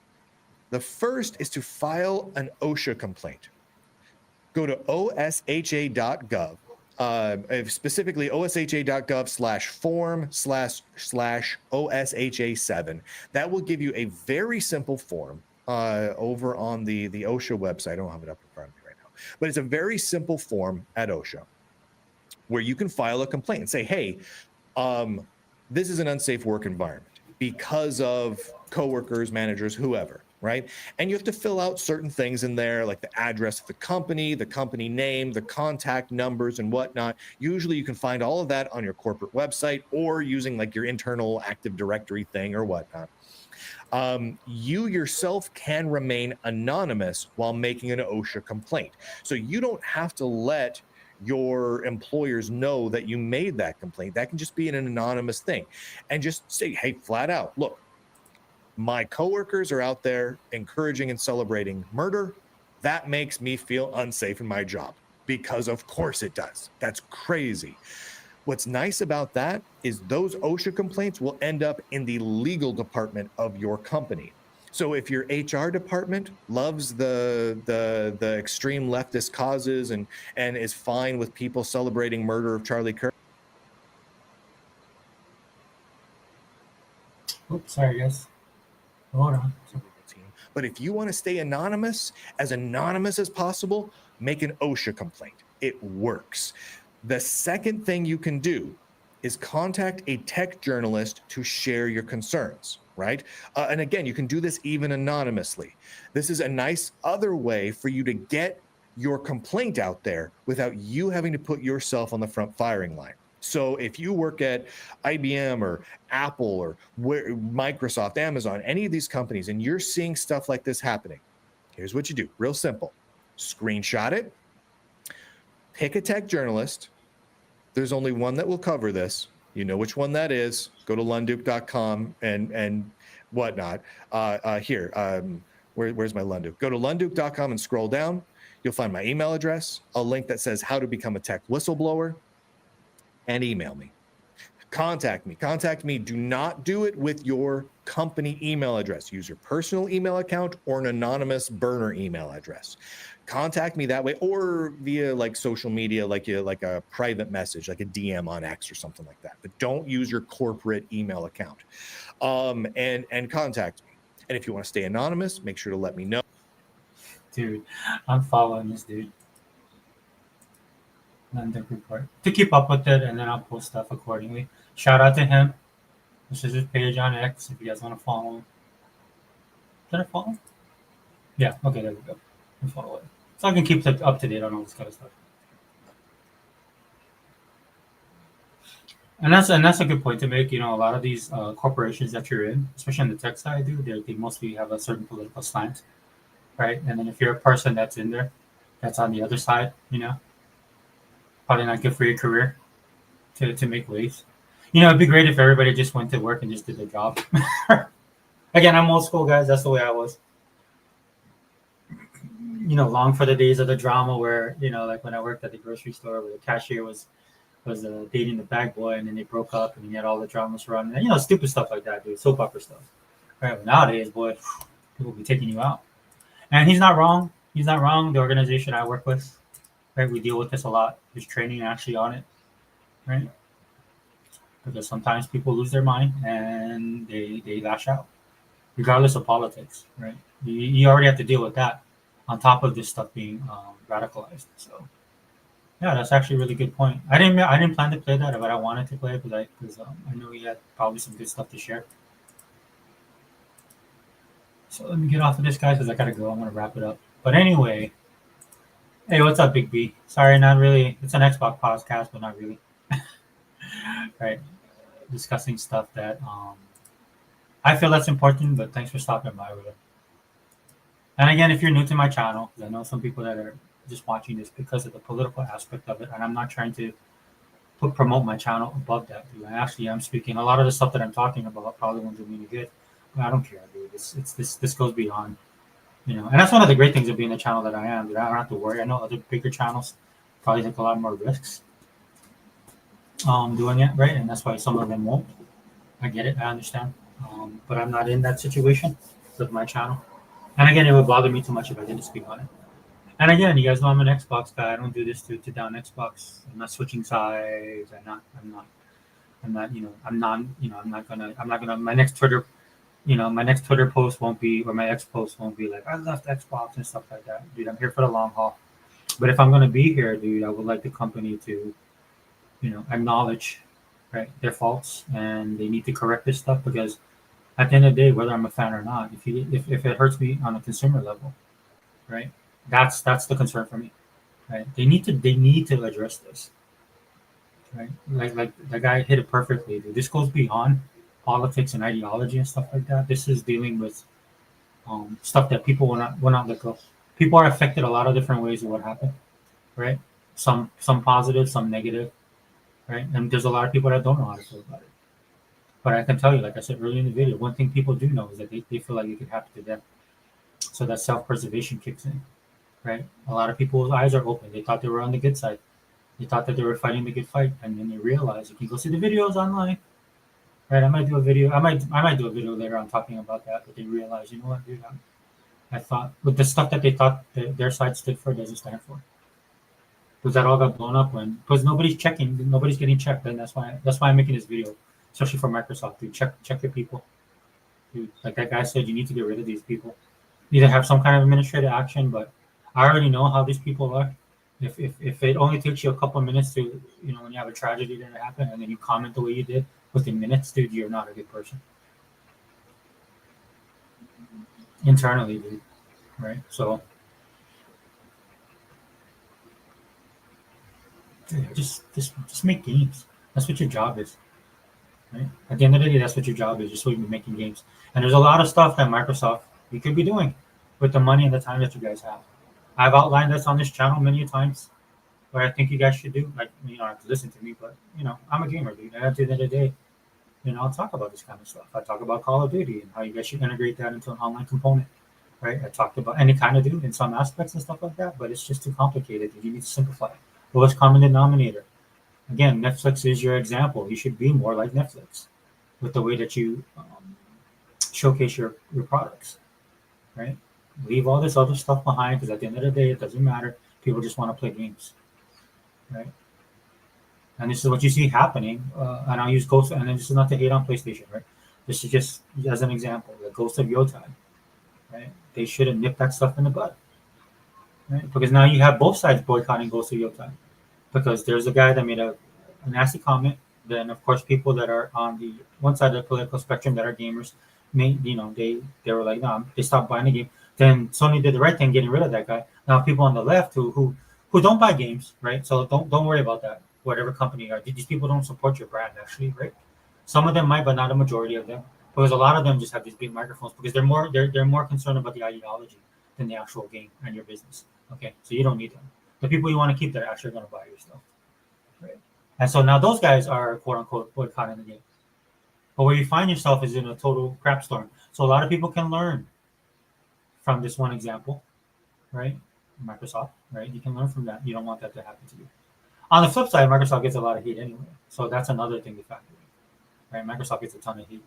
B: The first is to file an OSHA complaint. Go to osha.gov. Specifically osha.gov/form/OSHA7. That will give you a very simple form over on the OSHA website. I don't have it up in front of me right now, but it's a very simple form at OSHA where you can file a complaint and say, hey, this is an unsafe work environment because of coworkers, managers, whoever. Right? And you have to fill out certain things in there, like the address of the company name, the contact numbers and whatnot. Usually you can find all of that on your corporate website or using like your internal Active Directory thing or whatnot. You yourself can remain anonymous while making an OSHA complaint. So you don't have to let your employers know that you made that complaint. That can just be an anonymous thing. And just say, hey, flat out, look, my coworkers are out there encouraging and celebrating murder. That makes me feel unsafe in my job, because of course it does. That's crazy. What's nice about that is those OSHA complaints will end up in the legal department of your company. So if your HR department loves the extreme leftist causes and is fine with people celebrating murder of Charlie Kirk.
A: Oops, sorry guys. Hold on.
B: But if you want to stay anonymous as possible, make an OSHA complaint. It works. The second thing you can do is contact a tech journalist to share your concerns, right? And again, you can do this even anonymously. This is a nice other way for you to get your complaint out there without you having to put yourself on the front firing line. So if you work at IBM or Apple or Microsoft, Amazon, any of these companies, and you're seeing stuff like this happening, here's what you do. Real simple. Screenshot it. Pick a tech journalist. There's only one that will cover this. You know which one that is. Go to lunduke.com and whatnot. Where's my Lunduke? Go to lunduke.com and scroll down. You'll find my email address, a link that says how to become a tech whistleblower, and email me. Contact me. Do not do it with your company email address. Use your personal email account or an anonymous burner email address. Contact me that way, or via like social media, like a private message, like a DM on X or something like that. But don't use your corporate email account. And contact me. And if you want to stay anonymous, make sure to let me know.
A: Dude, I'm following this dude. London report to keep up with it, and then I'll post stuff accordingly. Shout out to him. This is his page on X if you guys want to follow him. Did I follow him? Yeah, okay, there we go. I'll follow it. So I can keep up to date on all this kind of stuff. And that's a good point to make. You know, a lot of these corporations that you're in, especially on the tech side, they mostly have a certain political slant, right? And then if you're a person that's in there, that's on the other side, you know, probably not good for your career to make waves. You know, it'd be great if everybody just went to work and just did their job. Again, I'm old school, guys. That's the way I was. You know, long for the days of the drama where, you know, like when I worked at the grocery store where the cashier was dating the bag boy and then they broke up and he had all the drama surrounding that. You know, stupid stuff like that, dude. Soap opera stuff. Right? But nowadays, boy, people will be taking you out. And he's not wrong. He's not wrong. The organization I work with, right, we deal with this a lot. There's training actually on it, right? Because sometimes people lose their mind and they lash out, regardless of politics, right? You already have to deal with that on top of this stuff being radicalized. So, yeah, that's actually a really good point. I didn't plan to play that, but I wanted to play it because I know he had probably some good stuff to share. So let me get off of this, guys, because I gotta go. I'm gonna wrap it up. But anyway, hey, what's up, Big B? Sorry, not really. It's an Xbox podcast, but not really. Right, discussing stuff that I feel that's important. But thanks for stopping by with it. And again, if you're new to my channel, because I know some people that are just watching this because of the political aspect of it, and I'm not trying to promote my channel above that, dude. I actually am speaking. A lot of the stuff that I'm talking about probably won't do me any good. But I don't care, dude. This goes beyond, you know. And that's one of the great things of being the channel that I am, dude. I don't have to worry. I know other bigger channels probably take a lot more risks doing it, right? And that's why some of them won't. I get it. I understand. But I'm not in that situation with my channel. And again, it would bother me too much if I didn't speak on it. And again, you guys know I'm an Xbox guy. I don't do this to down Xbox. I'm not switching sides. I'm not gonna. My next Twitter post won't be, or my X post won't be like I left Xbox and stuff like that, dude. I'm here for the long haul. But if I'm gonna be here, dude, I would like the company to, you know, acknowledge, right, their faults, and they need to correct this stuff because at the end of the day, whether I'm a fan or not, if it hurts me on a consumer level, right, that's the concern for me, right? They need to address this, right? Like the guy hit it perfectly, dude. This goes beyond politics and ideology and stuff like that. This is dealing with stuff that people will not let go. People are affected a lot of different ways of what happened, right? Some positive, some negative, right? And there's a lot of people that don't know how to feel about it. But I can tell you, like I said earlier in the video, one thing people do know is that they feel like it could happen to them. So that self-preservation kicks in, right? A lot of people's eyes are open. They thought they were on the good side. They thought that they were fighting the good fight, and then they realize you can go see the videos online, right? I might do a video later on talking about that. But they realize, you know what, dude, I thought with the stuff that they thought their side stood for doesn't stand for. Because that all got blown up because nobody's checking, nobody's getting checked, and that's why I'm making this video. Especially for Microsoft, dude, check your people. Dude, like that guy said, you need to get rid of these people. Either have some kind of administrative action, but I already know how these people are. If it only takes you a couple of minutes to, you know, when you have a tragedy that happened and then you comment the way you did within minutes, dude, you're not a good person. Internally, dude, right? So, dude, just make games. That's what your job is. Right? At the end of the day, that's what your job is. Just so you can be making games. And there's a lot of stuff that Microsoft you could be doing with the money and the time that you guys have. I've outlined this on this channel many times. what I think you guys should do. Like, you don't have to listen to me, but I'm a gamer, dude. And at the end of the day, I'll talk about this kind of stuff. I talk about Call of Duty and how you guys should integrate that into an online component, right? I talked about, and it kind of do in some aspects and stuff like that, but it's just too complicated. You need to simplify it. Lowest common denominator. Again, Netflix is your example. You should be more like Netflix with the way that you showcase your products, right? Leave all this other stuff behind because at the end of the day, it doesn't matter. People just want to play games, right? And this is what you see happening. And I'll use Ghost, and then this is not to hate on PlayStation, right? This is just as an example. The Ghost of Yotai, right? They should have nipped that stuff in the bud, right? Because now you have both sides boycotting Ghost of Yotai. Because there's a guy that made a nasty comment. Then, of course, people that are on the one side of the political spectrum that are gamers, they were like, no, they stopped buying the game. Then Sony did the right thing, getting rid of that guy. Now people on the left who don't buy games, right? So don't worry about that. Whatever company you are, these people don't support your brand actually, right? Some of them might, but not a majority of them. Because a lot of them just have these big microphones because they're more concerned about the ideology than the actual game and your business. Okay, so you don't need them. The people you want to keep that are actually going to buy your stuff, right? And so now those guys are quote unquote boycotting the game. But where you find yourself is in a total crap storm. So a lot of people can learn from this one example, right? Microsoft, right? You can learn from that. You don't want that to happen to you. On the flip side, Microsoft gets a lot of hate anyway. So that's another thing to factor in, right? Microsoft gets a ton of hate.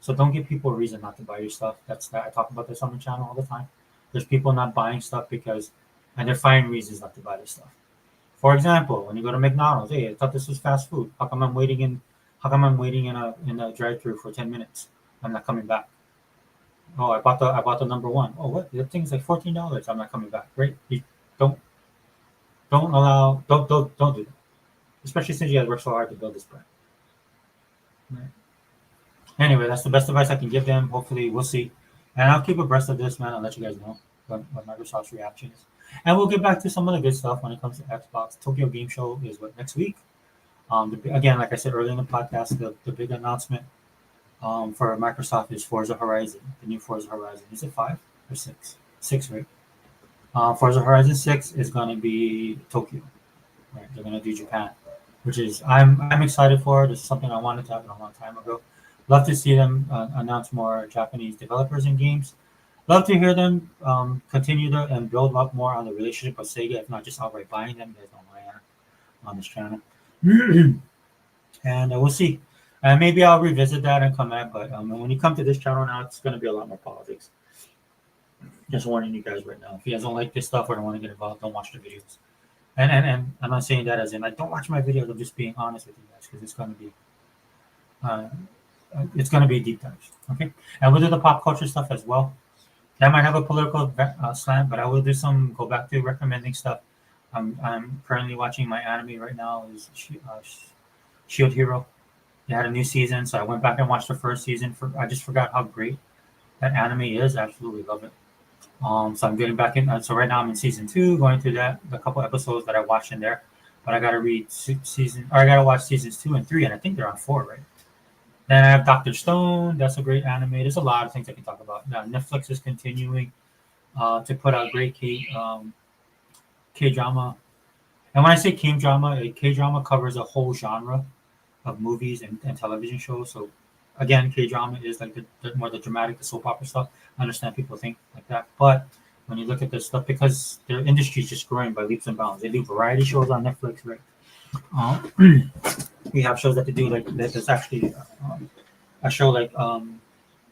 A: So don't give people a reason not to buy your stuff. I talk about this on the channel all the time. There's people not buying stuff and they're finding reasons not to buy this stuff. For example, when you go to McDonald's, hey, I thought this was fast food. How come I'm waiting in a drive-through for 10 minutes? I'm not coming back. Oh, I bought the number one. Oh, what? That thing's like $14. I'm not coming back. Right? You don't don't do that. Especially since you guys worked so hard to build this brand. Right. Anyway, that's the best advice I can give them. Hopefully, we'll see. And I'll keep abreast of this, man. I'll let you guys know what Microsoft's reaction is. And we'll get back to some of the good stuff when it comes to Xbox. Tokyo Game Show is next week. Again, like I said earlier in the podcast, the big announcement for Microsoft is Forza Horizon, the new Forza Horizon. Is it 5 or 6? 6, right? Forza Horizon 6 is going to be Tokyo. Right? They're going to do Japan, which is I'm excited for. This is something I wanted to happen a long time ago. Love to see them announce more Japanese developers and games. Love to hear them continue to and build up more on the relationship with Sega, if not just outright buying them. You guys know my answer on this channel. And we'll see. And maybe I'll revisit that and come back. But when you come to this channel now, it's going to be a lot more politics. Just warning you guys right now. If you guys don't like this stuff or don't want to get involved, don't watch the videos. And I'm not saying that as in like don't watch my videos. I'm just being honest with you guys because it's going to be deep dives. Okay, and we'll do the pop culture stuff as well. I might have a political slant, but I will do some go back to recommending stuff. I'm currently watching my anime right now. Is Shield Hero. They had a new season, so I went back and watched the first season. I just forgot how great that anime is. I absolutely love it. So I'm getting back in. So right now I'm in season 2, going through the couple episodes that I watched in there. But I gotta I gotta watch seasons 2 and 3, and I think they're on 4, right? Then I have Dr. Stone. That's a great anime. There's a lot of things I can talk about. Now Netflix is continuing to put out great K-drama. And when I say K-drama, K-drama covers a whole genre of movies and television shows. So again, K-drama is like the more the dramatic, the soap opera stuff. I understand people think like that. But when you look at this stuff, because their industry is just growing by leaps and bounds. They do variety shows on Netflix, right? We have shows that they do like there's actually a show like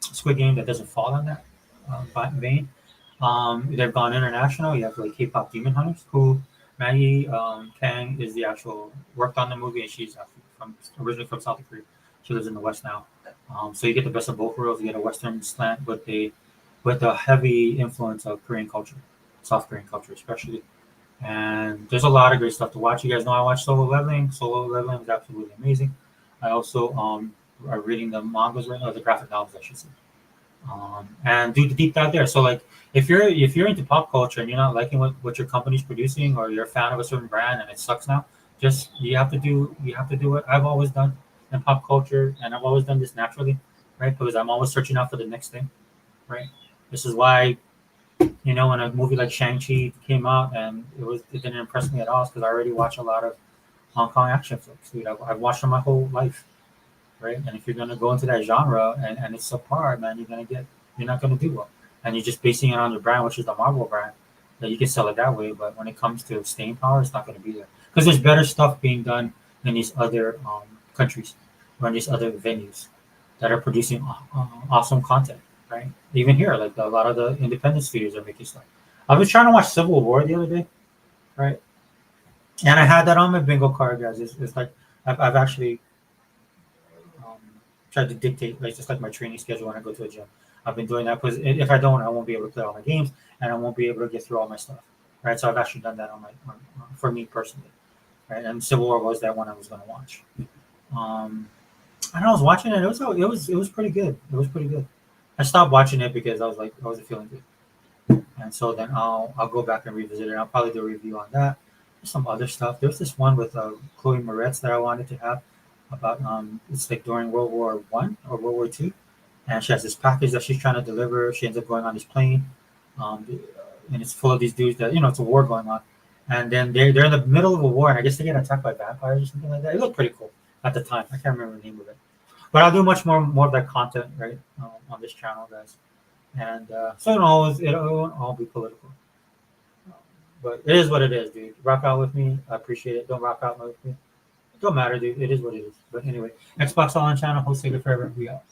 A: Squid Game that doesn't fall on that vein. They've gone international. You have like K-pop Demon Hunters, who Maggie Kang is the actual worked on the movie, and she's originally from South Korea. She lives in the West now. So you get the best of both worlds. You get a Western slant with a heavy influence of Korean culture, South Korean culture especially. And there's a lot of great stuff to watch. You guys know I watch Solo Leveling. Solo Leveling is absolutely amazing. I also are reading the mangas right now, the graphic novels, I should say. And do the deep dive there. So like if you're into pop culture and you're not liking what your company's producing, or you're a fan of a certain brand and it sucks now, just you have to do what I've always done in pop culture, and I've always done this naturally, right? Because I'm always searching out for the next thing, right? This is why You know, when a movie like Shang-Chi came out and it didn't impress me at all because I already watch a lot of Hong Kong action flicks, dude. I've watched them my whole life, right? And if you're gonna go into that genre and it's subpar, man, you're not gonna do well. And you're just basing it on your brand, which is the Marvel brand. That you can sell it that way, but when it comes to staying power, it's not gonna be there because there's better stuff being done in these other countries or in these other venues that are producing awesome content, right? Even here, like a lot of the independent studios are making stuff. I was trying to watch Civil War the other day, right? And I had that on my bingo card, guys. It's like I've actually um, tried to dictate, like just like my training schedule when I go to a gym. I've been doing that because if I don't, I won't be able to play all my games and I won't be able to get through all my stuff, right? So I've actually done that for me personally, right? And Civil War was that one I was going to watch. Um, and I was watching it. It was pretty good. It was pretty good. I stopped watching it because I was like I wasn't feeling good, and so then I'll go back and revisit it. I'll probably do a review on that. There's some other stuff. There's this one with Chloe Moretz that I wanted to have about it's like during World War I or World War II, and she has this package that she's trying to deliver. She ends up going on this plane, um, and it's full of these dudes that it's a war going on, and then they're in the middle of a war, and I guess they get attacked by vampires or something like that. It looked pretty cool at the time. I can't remember the name of it. But I'll do much more of that content right on this channel, guys. And so it won't all be political. But it is what it is, dude. Rock out with me. I appreciate it. Don't rock out with me. It don't matter, dude. It is what it is. But anyway, Xbox All On channel, host Sega Forever. We out.